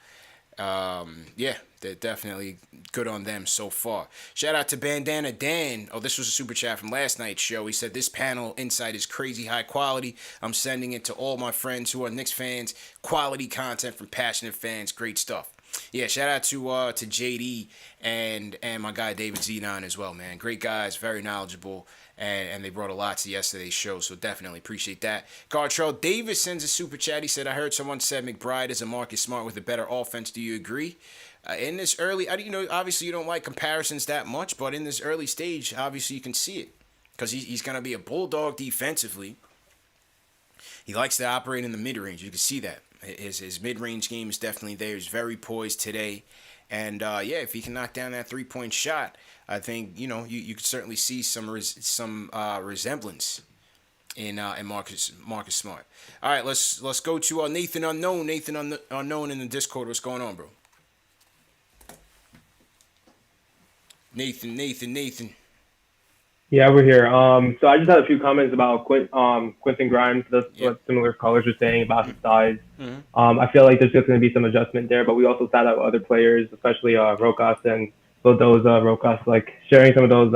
yeah, they're definitely good on them so far. Shout out to Bandana Dan. Oh, this was a super chat from last night's show. He said, this panel insight is crazy high quality. I'm sending it to all my friends who are Knicks fans. Quality content from passionate fans. Great stuff. Yeah, shout out to JD and my guy David Zenon as well, man. Great guys, very knowledgeable, and they brought a lot to yesterday's show, so definitely appreciate that. Gartrell Davis sends a super chat. He said, I heard someone said McBride is a Marcus Smart with a better offense. Do you agree? In this early, obviously you don't like comparisons that much, but in this early stage, obviously you can see it because he's going to be a bulldog defensively. He likes to operate in the mid-range. You can see that. His mid-range game is definitely there. He's very poised today. And, if he can knock down that three-point shot, I think, you could certainly see some resemblance in Marcus Smart. All right, let's go to Nathan Unknown. Nathan Unknown in the Discord. What's going on, bro? Nathan. Yeah, we're here. So I just had a few comments about Quentin Grimes. That's what similar callers were saying about his size. Mm-hmm. I feel like there's just going to be some adjustment there, but we also sat out other players, especially Rokas and Rokas, like sharing some of those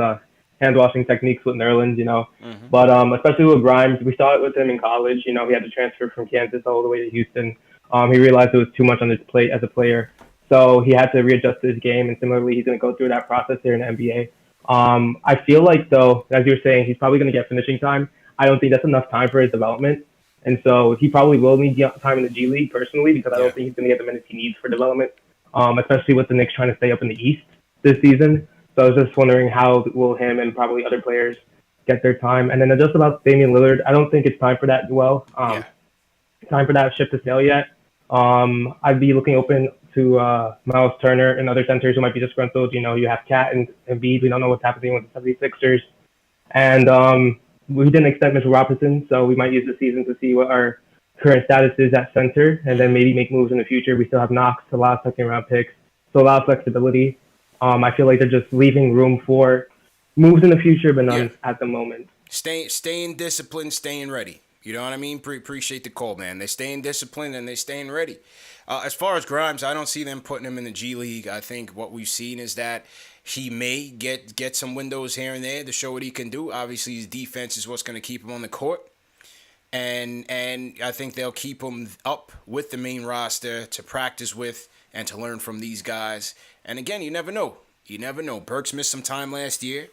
hand washing techniques with Nerlens, Mm-hmm. But especially with Grimes, we saw it with him in college. He had to transfer from Kansas all the way to Houston. He realized it was too much on his plate as a player, so he had to readjust his game. And similarly, he's going to go through that process here in the NBA. I feel like, though, as you were saying, he's probably going to get finishing time. I don't think that's enough time for his development. And so he probably will need time in the G League personally, because I don't think he's going to get the minutes he needs for development, especially with the Knicks trying to stay up in the East this season. So I was just wondering how will him and probably other players get their time. And then just about Damian Lillard, I don't think it's time for that time for that ship to sail yet. I'd be looking open to Miles Turner and other centers who might be disgruntled. You have Cat and Embiid. We don't know what's happening with the 76ers. And we didn't extend Mitchell Robinson, so we might use the season to see what our current status is at center, and then maybe make moves in the future. We still have Knox, a lot of second-round picks, so a lot of flexibility. I feel like they're just leaving room for moves in the future, but none at the moment. Staying disciplined, staying ready. You know what I mean? Appreciate the call, man. They're staying disciplined and they're staying ready. As far as Grimes, I don't see them putting him in the G League. I think what we've seen is that he may get some windows here and there to show what he can do. Obviously, his defense is what's going to keep him on the court. And I think they'll keep him up with the main roster to practice with and to learn from these guys. And again, you never know. Burks missed some time last year.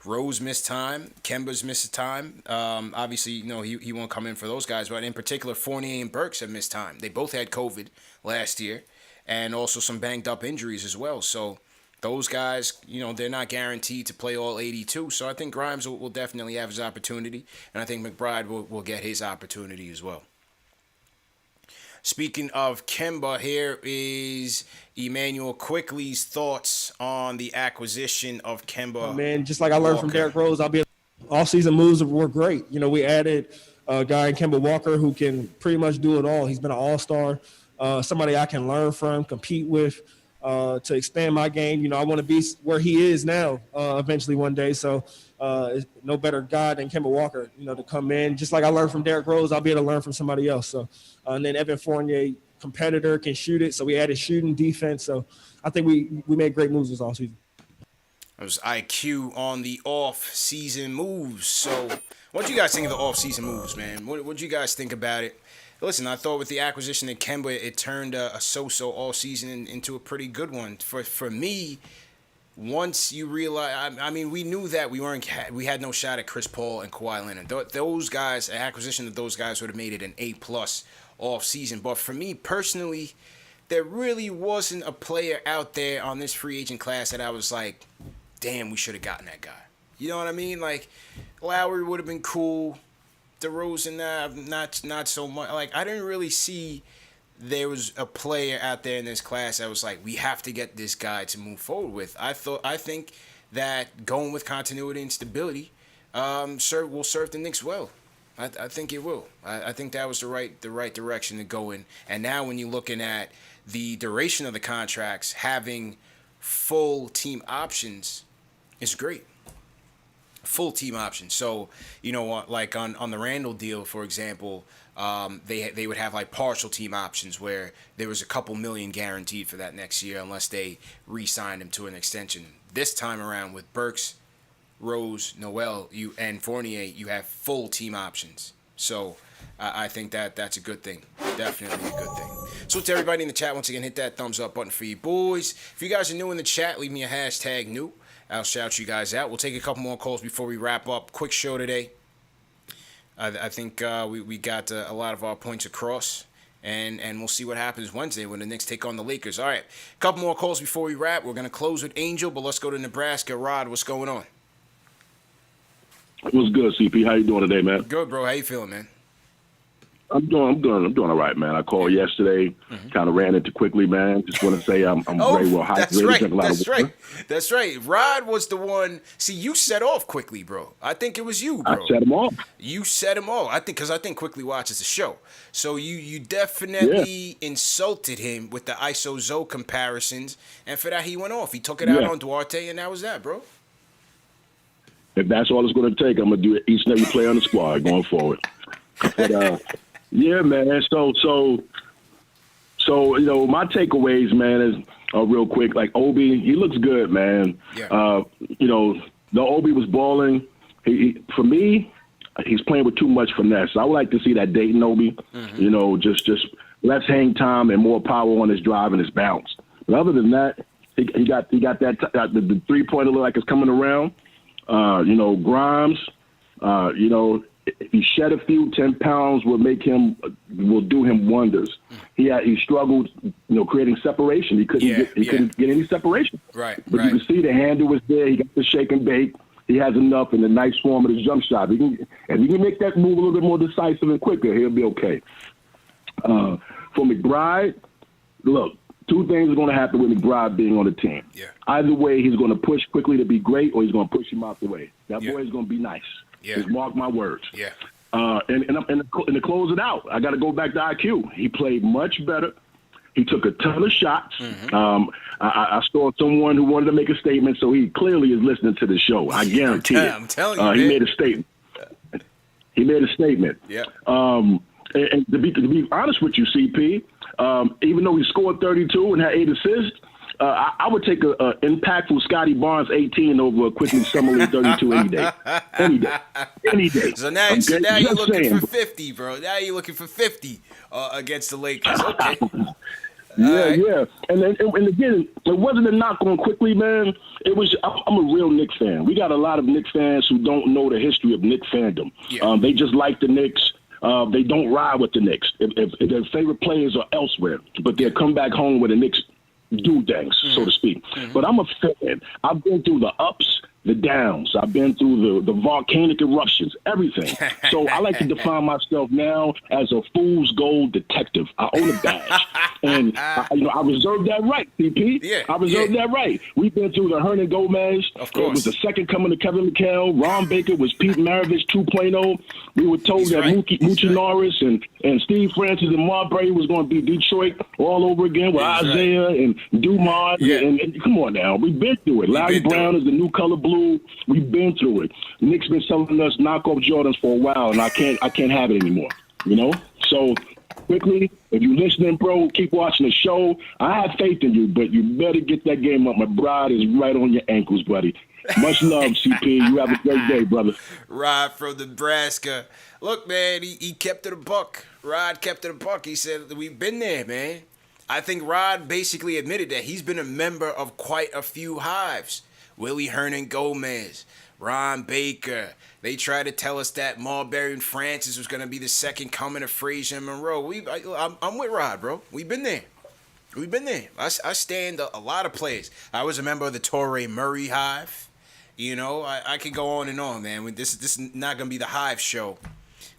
Rose missed time. Kemba's missed time. Obviously, he won't come in for those guys. But in particular, Fournier and Burks have missed time. They both had COVID last year and also some banged up injuries as well. So those guys, they're not guaranteed to play all 82. So I think Grimes will definitely have his opportunity. And I think McBride will get his opportunity as well. Speaking of Kemba, here is Emmanuel Quickly's thoughts on the acquisition of Kemba. Man, just like I learned from Derrick Rose, all-season moves were great. We added a guy in Kemba Walker who can pretty much do it all. He's been an all-star, somebody I can learn from, compete with, to expand my game. I want to be where he is now eventually one day. So no better guy than Kemba Walker, to come in. Just like I learned from Derrick Rose, I'll be able to learn from somebody else. So and then Evan Fournier, competitor, can shoot it. So we added shooting, defense. So I think we made great moves this offseason. That was IQ on the off-season moves. So what do you guys think of the off-season moves, man? What do you guys think about it? Listen, I thought with the acquisition of Kemba, it turned a so-so all season into a pretty good one. For me, once you realize, we knew that we had no shot at Chris Paul and Kawhi Leonard. Those guys, an acquisition of those guys would have made it an A+ off season. But for me personally, there really wasn't a player out there on this free agent class that I was like, damn, we should have gotten that guy. You know what I mean? Like, Lowry would have been cool. DeRozan, not so much. Like, I didn't really see there was a player out there in this class that was like, we have to get this guy to move forward with. I think that going with continuity and stability will serve the Knicks well. I think it will. I think that was the right direction to go in. And now when you're looking at the duration of the contracts, having full team options is great. Full team options. So, you know, like on the Randall deal, for example, they would have like partial team options where there was a couple million guaranteed for that next year unless they re-signed him to an extension. This time around with Burks, Rose, Noel, and Fournier, you have full team options. So I think that's a good thing. Definitely a good thing. So to everybody in the chat, once again, hit that thumbs up button for you boys. If you guys are new in the chat, leave me a hashtag new. I'll shout you guys out. We'll take a couple more calls before we wrap up. Quick show today. I think we got a lot of our points across. And we'll see what happens Wednesday when the Knicks take on the Lakers. All right, a couple more calls before we wrap. We're going to close with Angel, but let's go to Nebraska. Rod, what's going on? What's good, CP? How you doing today, man? Good, bro. How you feeling, man? I'm doing all right, man. I called yesterday, kind of ran into quickly, man. Just want to say I'm very well hydrated. That's right. Drink a lot of water. That's right. Rod was the one. See, you set off quickly, bro. I think it was you, bro. I set him off. You set him off. I think quickly watches the show. So you definitely insulted him with the ISO Zoe comparisons, and for that he went off. He took it out on Duarte, and that was that, bro. If that's all it's going to take, I'm going to do it each and every play on the squad going forward. But yeah, man. So you know, my takeaways, man, is real quick. Like Obi, he looks good, man. Yeah. You know, the Obi was balling. For me, he's playing with too much finesse. I would like to see that Dayton Obi. You know, just less hang time and more power on his drive and his bounce. But other than that, he got that the 3-pointer look like it's coming around. You know, Grimes. You know, if he shed a few, 10 pounds will do him wonders. He struggled, you know, creating separation. He couldn't get any separation. Right. But you can see the handle was there. He got the shake and bake. He has enough in the nice form of his jump shot. If he can make that move a little bit more decisive and quicker, he'll be okay. For McBride, look, two things are going to happen with McBride being on the team. Yeah. Either way, he's going to push quickly to be great, or he's going to push him out the way. That boy is going to be nice. Yeah. Just mark my words. Yeah. And to close it out, I got to go back to IQ. He played much better. He took a ton of shots. I saw someone who wanted to make a statement, so he clearly is listening to the show. I guarantee it. I'm telling you, he made a statement. Yeah. And to be honest with you, CP, even though he scored 32 and had 8 assists, I would take a impactful Scotty Barnes 18 over a quickly Summerlee 32 any day. So now you're looking for 50, bro. Now you're looking for 50 against the Lakers. Okay. Yeah. And again, it wasn't a knock on quickly, man. It was. I'm a real Knicks fan. We got a lot of Knicks fans who don't know the history of Knicks fandom. Yeah. They just like the Knicks. They don't ride with the Knicks. If their favorite players are elsewhere, but they'll come back home with the Knicks do things, so to speak. But I'm a fan. I've been through the ups, the downs. I've been through the volcanic eruptions, everything. So I like to define myself now as a fool's gold detective. I own a badge. And I reserve that right, CP. Yeah, I reserve that right. We've been through the Hernan Gomez. Of course. It was the second coming to Kevin McHale. Ron Baker was Pete Maravich 2.0. We were told that Mookie Norris and Steve Francis and Marbury was going to be Detroit all over again with Isaiah and Dumars. Yeah. And come on now. We've been through it. Larry Brown is the new color blue. We've been through it. Nick's been selling us knockoff Jordans for a while, and I can't have it anymore. You know? So quickly, if you're listening, bro, keep watching the show. I have faith in you, but you better get that game up. My bride is right on your ankles, buddy. Much love, CP. You have a great day, brother. Rod from Nebraska. Look, man, he kept it a buck. Rod kept it a buck. He said, we've been there, man. I think Rod basically admitted that he's been a member of quite a few hives. Willie Hernan Gomez, Ron Baker. They tried to tell us that Marbury and Francis was going to be the second coming of Frazier and Monroe. I'm with Rod, bro. We've been there. I stand a lot of players. I was a member of the Torrey Murray Hive. You know, I could go on and on, man. This is not going to be the Hive show.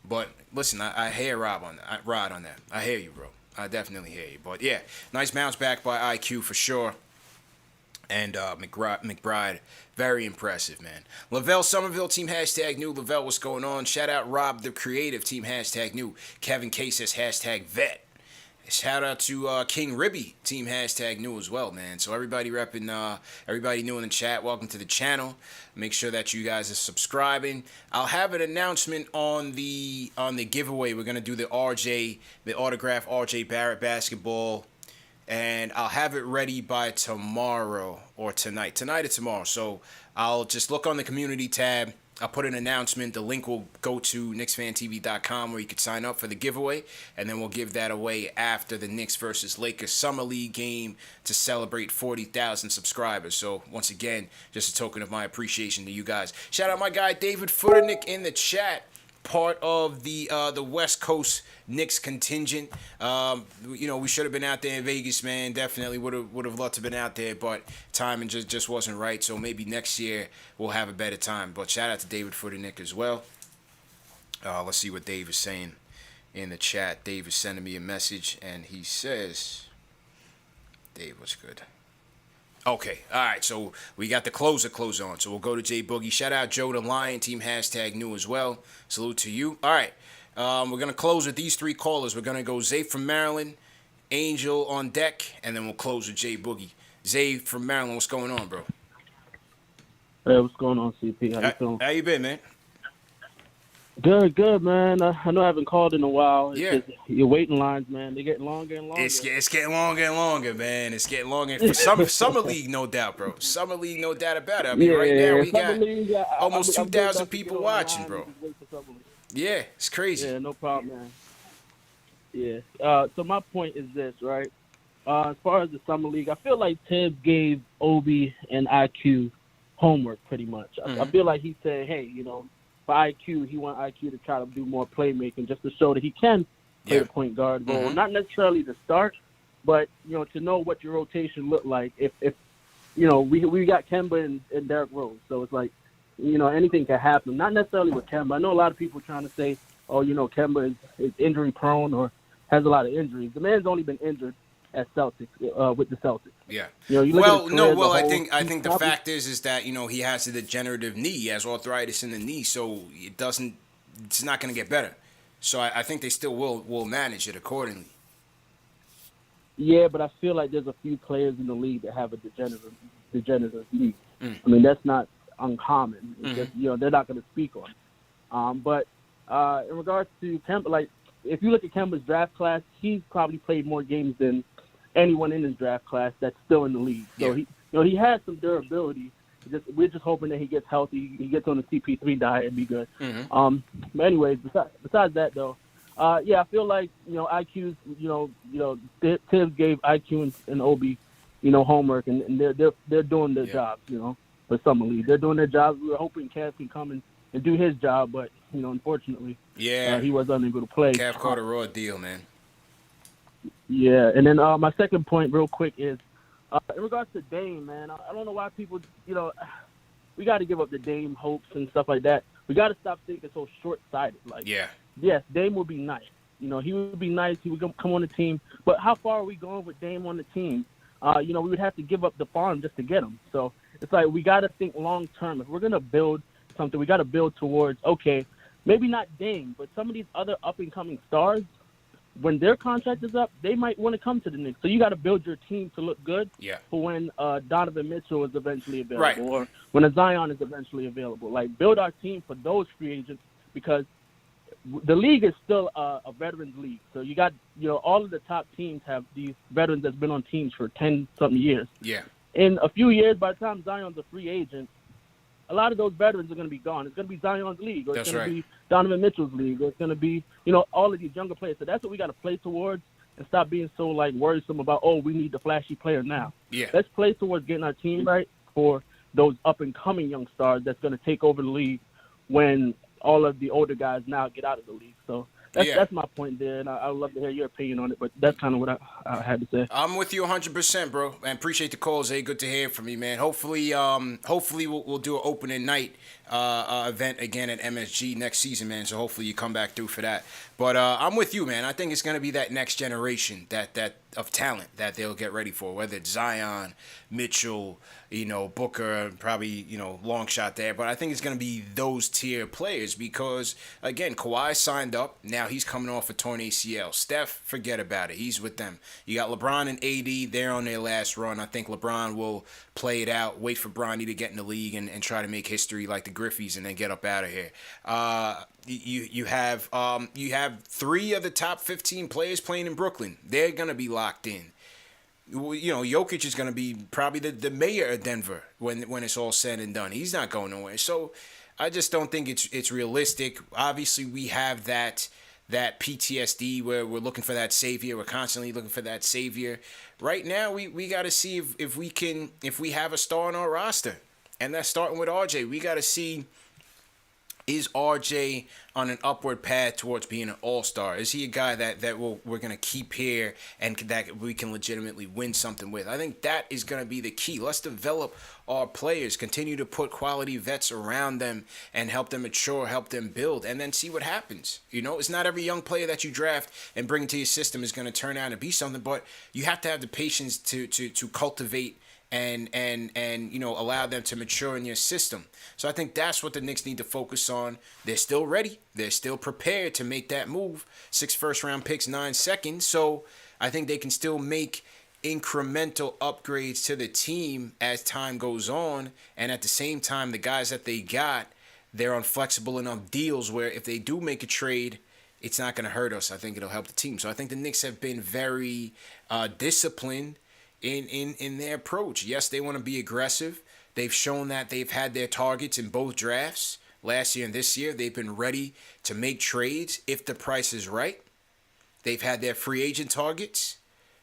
But listen, I hear Rod on that. I hear you, bro. I definitely hear you. But yeah, nice bounce back by IQ for sure. And McBride, very impressive, man. Lavelle Somerville, team hashtag new. Lavelle, what's going on? Shout out Rob the Creative, team hashtag new. Kevin K says hashtag vet. Shout out to King Ribby, team hashtag new as well, man. So everybody repping, everybody new in the chat, welcome to the channel. Make sure that you guys are subscribing. I'll have an announcement on the giveaway. We're gonna do the autograph RJ Barrett basketball, and I'll have it ready by tomorrow or tonight or tomorrow. So I'll just look on the community tab. I'll put an announcement. The link will go to KnicksFanTV.com where you can sign up for the giveaway, and then we'll give that away after the Knicks versus Lakers Summer League game to celebrate 40,000 subscribers. So once again, just a token of my appreciation to you guys. Shout out my guy David Futternick in the chat, part of the West Coast Knicks contingent. We should have been out there in Vegas, man. Definitely would have loved to have been out there, but timing just wasn't right. So maybe next year we'll have a better time. But shout out to David Futternick as well. Let's see what Dave is saying in the chat. Dave is sending me a message, and he says, Dave, what's good? Okay, all right, so we got the closer on, so we'll go to J Boogie. Shout out Joe the Lion, team hashtag new as well. Salute to you. All right, we're going to close with these 3 callers. We're going to go Zay from Maryland, Angel on deck, and then we'll close with J Boogie. Zay from Maryland, what's going on, bro? Hey, what's going on, CP? How you feeling? How you been, man? Good, man. I know I haven't called in a while. It's Yeah. just your waiting lines, man. They're getting longer and longer. It's getting longer and longer, man. It's getting longer. For Summer League, no doubt, bro. Summer League, no doubt about it. I mean, right now we got almost 2,000 people watching, bro. Yeah, it's crazy. Yeah, no problem, man. Yeah. So my point is this, right? As far as the Summer League, I feel like Tibbs gave Obi and IQ homework pretty much. I feel like he said, hey, for IQ, he want IQ to try to do more playmaking just to show that he can play the point guard role. Not necessarily to start, but, to know what your rotation looked like. If we got Kemba and Derrick Rose. So it's like, anything can happen. Not necessarily with Kemba. I know a lot of people trying to say, Kemba is injury prone or has a lot of injuries. The man's only been injured at Celtics with the Celtics. Yeah. I think the fact is that he has a degenerative knee. He has arthritis in the knee, so it's not going to get better. So I think they still will manage it accordingly. Yeah, but I feel like there's a few players in the league that have a degenerative knee. I mean, that's not uncommon. It's just, they're not going to speak on it. But in regards to Kemba, like if you look at Kemba's draft class, he's probably played more games than anyone in his draft class that's still in the league. So he has some durability. We're just hoping that he gets healthy, he gets on the CP3 diet and be good. But anyways, besides that though, I feel like IQ's Tibbs gave IQ and Obi homework, and they're doing their jobs. For Summer League, they're doing their jobs. We were hoping Cav can come and do his job, but unfortunately, he was unable to play. Cav caught a raw deal, man. Yeah, and then my second point, real quick, is in regards to Dame, man. I don't know why people, we got to give up the Dame hopes and stuff like that. We got to stop thinking so short-sighted. Like, yes, Dame would be nice. He would be nice. He would come on the team. But how far are we going with Dame on the team? We would have to give up the farm just to get him. So it's like we got to think long-term. If we're going to build something, we got to build towards, okay, maybe not Dame, but some of these other up-and-coming stars, when their contract is up, they might want to come to the Knicks. So you got to build your team to look good for when Donovan Mitchell is eventually available or when a Zion is eventually available. Like, build our team for those free agents because the league is still a veterans league. So you got, all of the top teams have these veterans that's been on teams for 10-something years. Yeah. In a few years, by the time Zion's a free agent, a lot of those veterans are going to be gone. It's going to be Zion's league, or it's going to be Donovan Mitchell's league, or it's going to be, all of these younger players. So that's what we got to play towards and stop being so, worrisome about, we need the flashy player now. Yeah. Let's play towards getting our team right for those up-and-coming young stars that's going to take over the league when all of the older guys now get out of the league. So that's my point there, and I would love to hear your opinion on it, but that's kind of what I had to say. I'm with you 100%, bro, and appreciate the call, Zay. Good to hear from you, man. Hopefully we'll do an opening night event again at MSG next season, man, so hopefully you come back through for that. But I'm with you, man. I think it's going to be that next generation that of talent that they'll get ready for, whether it's Zion, Mitchell, Booker, probably, long shot there. But I think it's going to be those tier players because, again, Kawhi signed up. Now now he's coming off a torn ACL. Steph, forget about it. He's with them. You got LeBron and AD. They're on their last run. I think LeBron will play it out, wait for Bronny to get in the league and try to make history like the Griffies and then get up out of here. You have 3 of the top 15 players playing in Brooklyn. They're going to be locked in. You know, Jokic is going to be probably the mayor of Denver when it's all said and done. He's not going nowhere. So I just don't think it's realistic. Obviously, we have that PTSD where we're looking for that savior. We're constantly looking for that savior. Right now, we got to see if we have a star on our roster, and that's starting with RJ. We got to see, is RJ on an upward path towards being an all-star? Is he a guy that we're going to keep here and that we can legitimately win something with? I think that is going to be the key. Let's develop our players, continue to put quality vets around them and help them mature, help them build, and then see what happens. You know, it's not every young player that you draft and bring into your system is going to turn out and be something, but you have to have the patience to cultivate and you know, allow them to mature in your system. So I think that's what the Knicks need to focus on. They're still ready. They're still prepared to make that move. 6 first-round picks, 9 seconds. So I think they can still make incremental upgrades to the team as time goes on. And at the same time, the guys that they got, they're on flexible enough deals where if they do make a trade, it's not going to hurt us. I think it'll help the team. So I think the Knicks have been very disciplined in their approach. Yes, they want to be aggressive. They've shown that they've had their targets in both drafts, last year and this year. They've been ready to make trades if the price is right. They've had their free agent targets.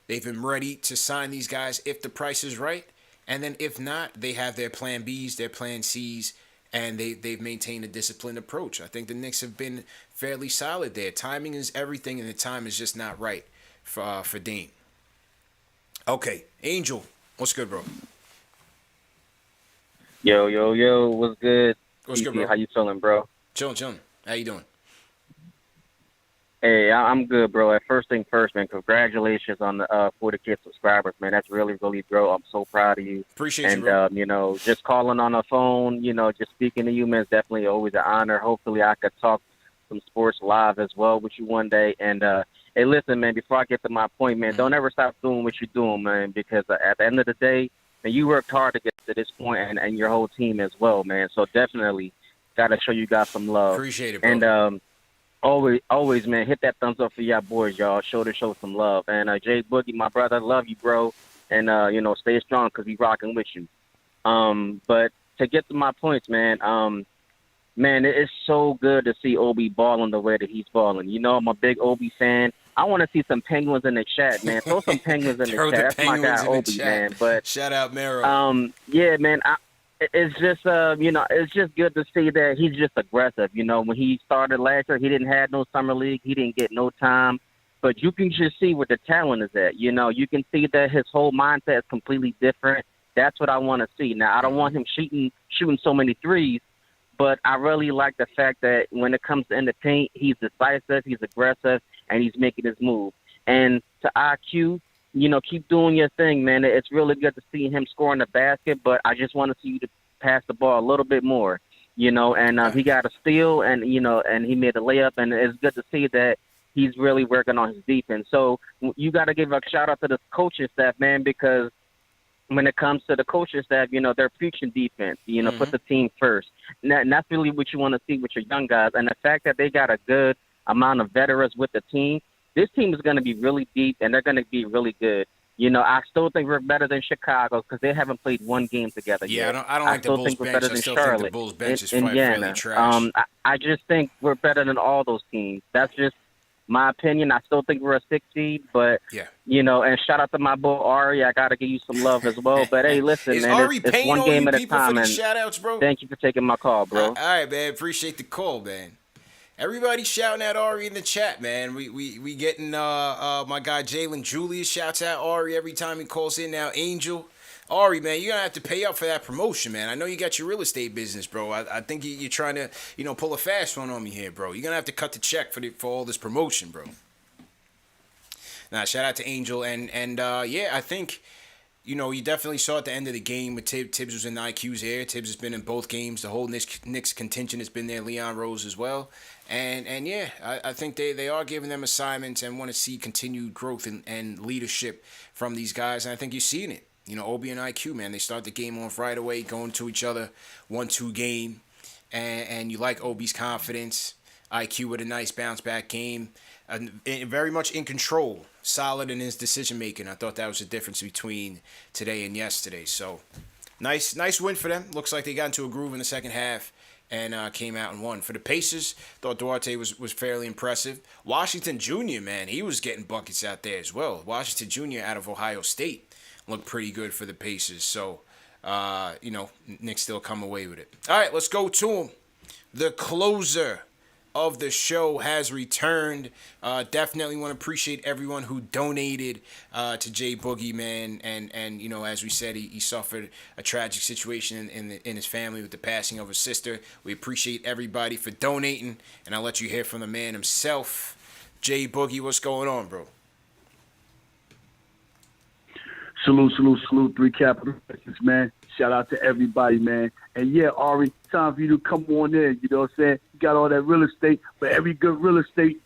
They've been ready to sign these guys if the price is right. And then if not, they have their plan Bs, their plan Cs, and they've maintained a disciplined approach. I think the Knicks have been fairly solid there. Timing is everything, and the time is just not right for Dame. Okay, Angel, what's good, bro? Yo, what's good? What's good, bro? How you feeling, bro? Chillin'. How you doing? Hey, I'm good, bro. First thing first, man, congratulations on the 40K subscribers, man. That's really, really, bro. I'm so proud of you. Appreciate you, and, bro. you know, just calling on the phone, you know, just speaking to you, man, is definitely always an honor. Hopefully I could talk some sports live as well with you one day. And, hey, listen, man, before I get to my point, man, don't ever stop doing what you're doing, man, because at the end of the day, man, you worked hard to get to this point and your whole team as well, man. So definitely got to show you guys some love. Appreciate it, bro. And always, man, hit that thumbs up for y'all boys, y'all. Show some love. And Jay Boogie, my brother, love you, bro. And, you know, stay strong because we rocking with you. But to get to my points, man, man, it's so good to see Obi balling the way that he's balling. You know, I'm a big Obi fan. I want to see some penguins in the chat, man. Throw some penguins in the chat. That's my guy, Obi, man. But shout out, Mero. Yeah, man. It's just, you know, it's just good to see that he's just aggressive. You know, when he started last year, he didn't have no summer league. He didn't get no time. But you can just see where the talent is at. You know, you can see that his whole mindset is completely different. That's what I want to see. Now, I don't want him shooting so many threes, but I really like the fact that when it comes to in the paint, he's decisive, he's aggressive, and he's making his move. And to IQ, you know, keep doing your thing, man. It's really good to see him scoring the basket, but I just want to see you to pass the ball a little bit more, you know. And he got a steal, and, you know, and he made a layup, and it's good to see that he's really working on his defense. So you got to give a shout-out to the coaching staff, man, because when it comes to the coaching staff, you know, they're preaching defense, you know, put the team first. And that's really what you want to see with your young guys. And the fact that they got a good amount of veterans with the team, this team is going to be really deep, and they're going to be really good. You know, I still think we're better than Chicago because they haven't played one game together yet. I don't like the Bulls bench. I still think the Bulls bench is fairly trash. I just think we're better than all those teams. That's just my opinion. I still think we're a 6 seed, but, you know, and shout out to my boy Ari. I got to give you some love as well. But, hey, listen, is man, Ari it's one game at a time. And shout-outs, bro? Thank you for taking my call, bro. All right, man. Appreciate the call, man. Everybody shouting at Ari in the chat, man. We getting my guy Jalen Julius shouts at Ari every time he calls in. Now Angel, Ari, man, you're gonna have to pay up for that promotion, man. I know you got your real estate business, bro. I think you're trying to, you know, pull a fast one on me here, bro. You're gonna have to cut the check for all this promotion, bro. Now shout out to Angel and yeah, I think you definitely saw at the end of the game with Tibbs was in IQ's ear. Tibbs has been in both games. The whole Knicks contingent has been there. Leon Rose as well. And yeah, I think they are giving them assignments and want to see continued growth and leadership from these guys. And I think you're seeing it. Obi and IQ, man, they start the game off right away, going to each other, 1-2 game. And you like Obi's confidence. IQ with a nice bounce-back game. Very much in control, solid in his decision-making. I thought that was the difference between today and yesterday. So, nice win for them. Looks like they got into a groove in the second half and came out and won. For the Pacers, thought Duarte was fairly impressive. Washington Jr., man, he was getting buckets out there as well. Washington Jr. out of Ohio State looked pretty good for the Pacers. So, Knicks still come away with it. All right, let's go to him. The closer of the show has returned. Definitely want to appreciate everyone who donated to Jay Boogie, man. And as we said, he suffered a tragic situation in his family with the passing of his sister. We appreciate everybody for donating, and I'll let you hear from the man himself. Jay Boogie, what's going on, bro? Salute, 3 capital letters, man. Shout out to everybody, man. And yeah, Ari, time for you to come on in. You know what I'm saying? You got all that real estate, but every good real estate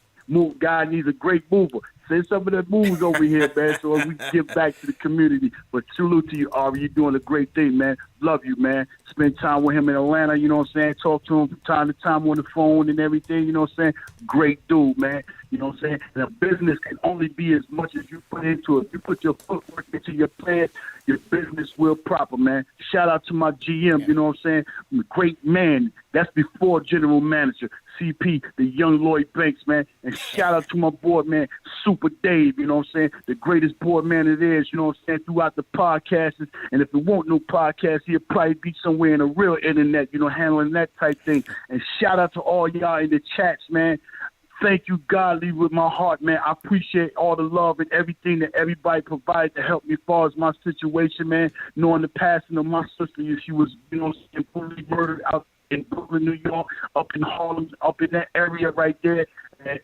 guy needs a great mover. Send some of that moves over here, man, so we can give back to the community. But salute to you, Ari. You're doing a great thing, man. Love you, man. Spend time with him in Atlanta, you know what I'm saying? Talk to him from time to time on the phone and everything, you know what I'm saying? Great dude, man. You know what I'm saying? And a business can only be as much as you put into it. If you put your footwork into your plan, your business will prosper, man. Shout out to my GM, you know what I'm saying? Great man. That's before general manager. CP, the young Lloyd Banks, man. And shout out to my board, man, Super Dave, you know what I'm saying? The greatest board man it is, you know what I'm saying, throughout the podcasts. And if it won't no podcast, he'll probably be somewhere in the real internet, you know, handling that type thing. And shout out to all y'all in the chats, man. Thank you, godly, with my heart, man. I appreciate all the love and everything that everybody provided to help me as far as my situation, man. Knowing the passing of my sister, she was, you know, brutally murdered out in Brooklyn, New York, up in Harlem, up in that area right there. And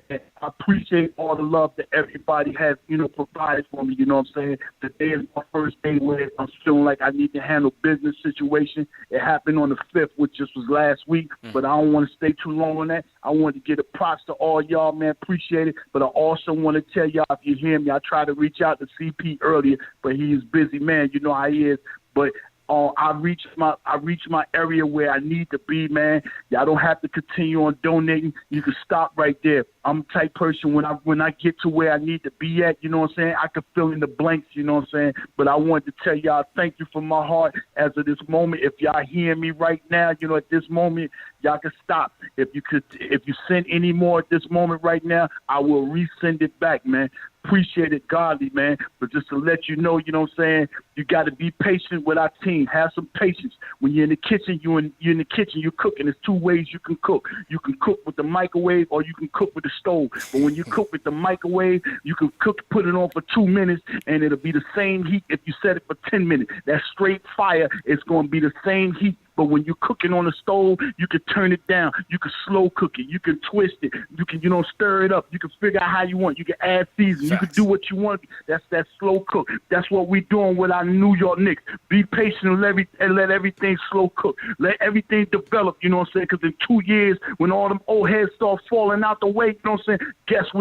I appreciate all the love that everybody has, you know, provided for me. You know what I'm saying? Today is my first day where I'm feeling like I need to handle business situation. It happened on the 5th, which just was last week, but I don't want to stay too long on that. I want to get a props to all y'all, man. Appreciate it. But I also want to tell y'all, if you hear me, I tried to reach out to CP earlier, but he is busy, man. You know how he is. But I reached my area where I need to be, man. Y'all don't have to continue on donating. You can stop right there. I'm the type person when I get to where I need to be at, you know what I'm saying? I can fill in the blanks, you know what I'm saying? But I wanted to tell y'all thank you from my heart as of this moment. If y'all hear me right now, you know, at this moment, y'all can stop. If you send any more at this moment right now, I will resend it back, man. Appreciate it, godly, man. But just to let you know, you know what I'm saying, you got to be patient with our team. Have some patience. When you're in the kitchen, you're in the kitchen, you're cooking. There's 2 ways you can cook. You can cook with the microwave or you can cook with the stove. But when you cook with the microwave, you can put it on for 2 minutes, and it'll be the same heat if you set it for 10 minutes. That straight fire is going to be the same heat. But when you're cooking on the stove, you can turn it down. You can slow cook it. You can twist it. You can, stir it up. You can figure out how you want. You can add seasoning. You can do what you want. That's that slow cook. That's what we're doing with our New York Knicks. Be patient and let everything slow cook. Let everything develop, you know what I'm saying? Because in 2 years, when all them old heads start falling out the way, you know what I'm saying? Guess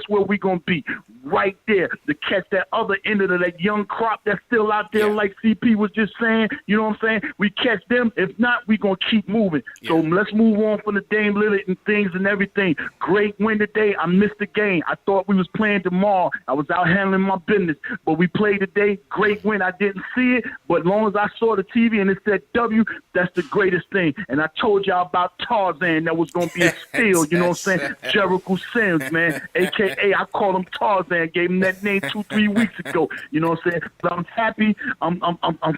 where we going to be? Right there to catch that other end of that young crop that's still out there, like CP was just saying. You know what I'm saying? We catch them. If not, we're going to keep moving. So let's move on from the Dame Lillard and things and everything. Great win today. I missed the game. I thought we was playing tomorrow. I was out handling my business. But we played today. Great win. I didn't see it, but as long as I saw the TV and it said W, that's the greatest thing. And I told y'all about Tarzan that was going to be a steal. You know what I'm saying? Jericho Sims, man, a.k.a. I called him Tarzan. Gave him that name 2-3 weeks ago. You know what I'm saying? But I'm happy. I'm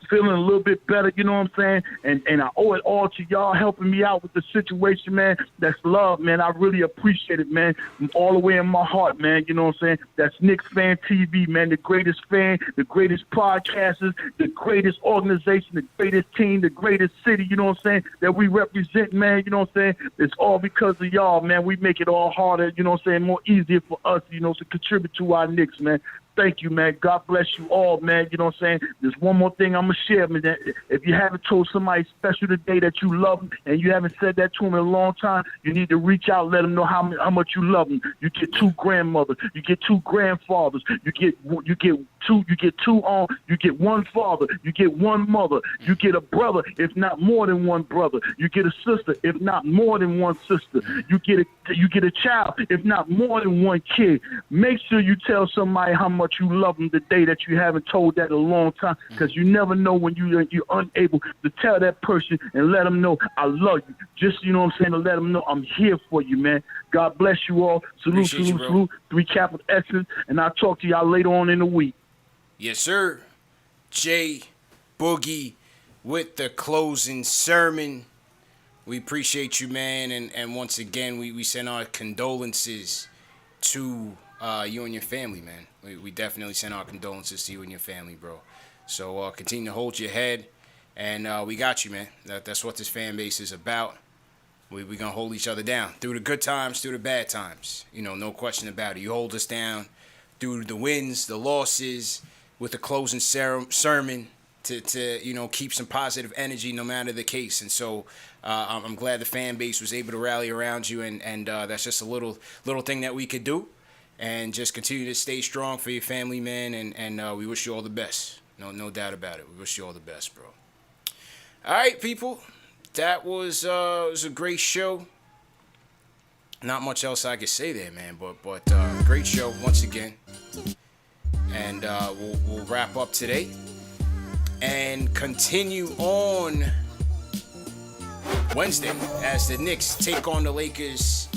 feeling a little bit better. You know what I'm saying? And I owe it all to y'all helping me out with the situation, man. That's love, man. I really appreciate it, man. From all the way in my heart, man. You know what I'm saying? That's KnicksFanTV, man. The greatest fan, the greatest podcasters, the greatest organization, the greatest team, the greatest city, you know what I'm saying, that we represent, man. You know what I'm saying? It's all because of y'all, man. We make it all harder, you know what I'm saying, more easier for us, you know, to contribute to our Knicks, man. Thank you, man. God bless you all, man. You know what I'm saying? There's one more thing I'm going to share, man. If you haven't told somebody special today that you love them and you haven't said that to them in a long time, you need to reach out and let them know how much you love them. You get 2 grandmothers. You get 2 grandfathers. You get 1 father. You get 1 mother. You get a brother, if not more than 1 brother. You get a sister, if not more than 1 sister. You get a child, if not more than 1 kid. Make sure you tell somebody how much you love them the day that you haven't told that in a long time, because you never know when you're unable to tell that person and let them know I love you. Just, you know what I'm saying, to let them know I'm here for you, man. God bless you all. Salute, salute. 3 capital X's, and I'll talk to y'all later on in the week. Yes, sir. Jay Boogie with the closing sermon. We appreciate you, man, and once again, we send our condolences to you and your family, man. We definitely send our condolences to you and your family, bro. So continue to hold your head, and we got you, man. That's what this fan base is about. We're going to hold each other down through the good times, through the bad times. You know, no question about it. You hold us down through the wins, the losses, with the closing sermon to you know, keep some positive energy no matter the case. And so I'm glad the fan base was able to rally around you, and that's just a little thing that we could do. And just continue to stay strong for your family, man, and we wish you all the best. No doubt about it. We wish you all the best, bro. All right, people. That was a great show. Not much else I could say there, man, but great show once again. And we'll wrap up today and continue on Wednesday as the Knicks take on the Lakers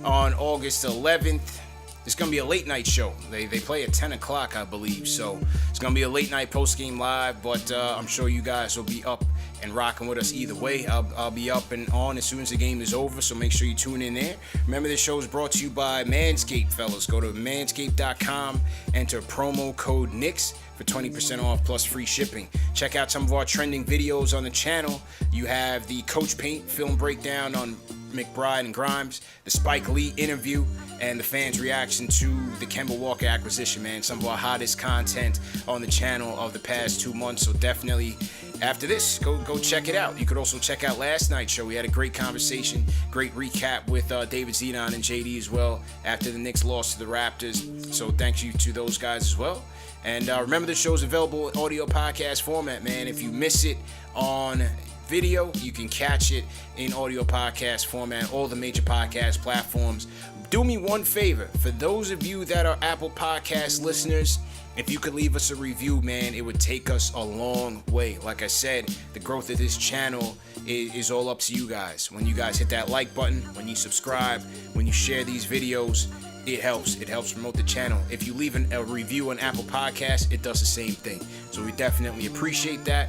on August 11th. It's going to be a late night show. They play at 10 o'clock, I believe. So it's going to be a late night post-game live, but I'm sure you guys will be up and rocking with us either way. I'll be up and on as soon as the game is over, so make sure you tune in there. Remember, this show is brought to you by Manscaped, fellas. Go to manscaped.com, enter promo code Knicks for 20% off plus free shipping. Check out some of our trending videos on the channel. You have the Coach Paint film breakdown on McBride and Grimes, the Spike Lee interview, and the fans' reaction to the Kemba Walker acquisition, man. Some of our hottest content on the channel of the past 2 months. So definitely, after this, go check it out. You could also check out last night's show. We had a great conversation, great recap with David Zidane and JD as well after the Knicks lost to the Raptors. So thank you to those guys as well. And remember, the show's available in audio podcast format, man. If you miss it on video, you can catch it in audio podcast format, all the major podcast platforms. Do me one favor, for those of you that are Apple Podcast listeners, if you could leave us a review, man, it would take us a long way. Like I said, the growth of this channel is all up to you guys. When you guys hit that like button, when you subscribe, when you share these videos, it helps. It helps promote the channel. If you leave a review on Apple Podcasts, it does the same thing. So we definitely appreciate that.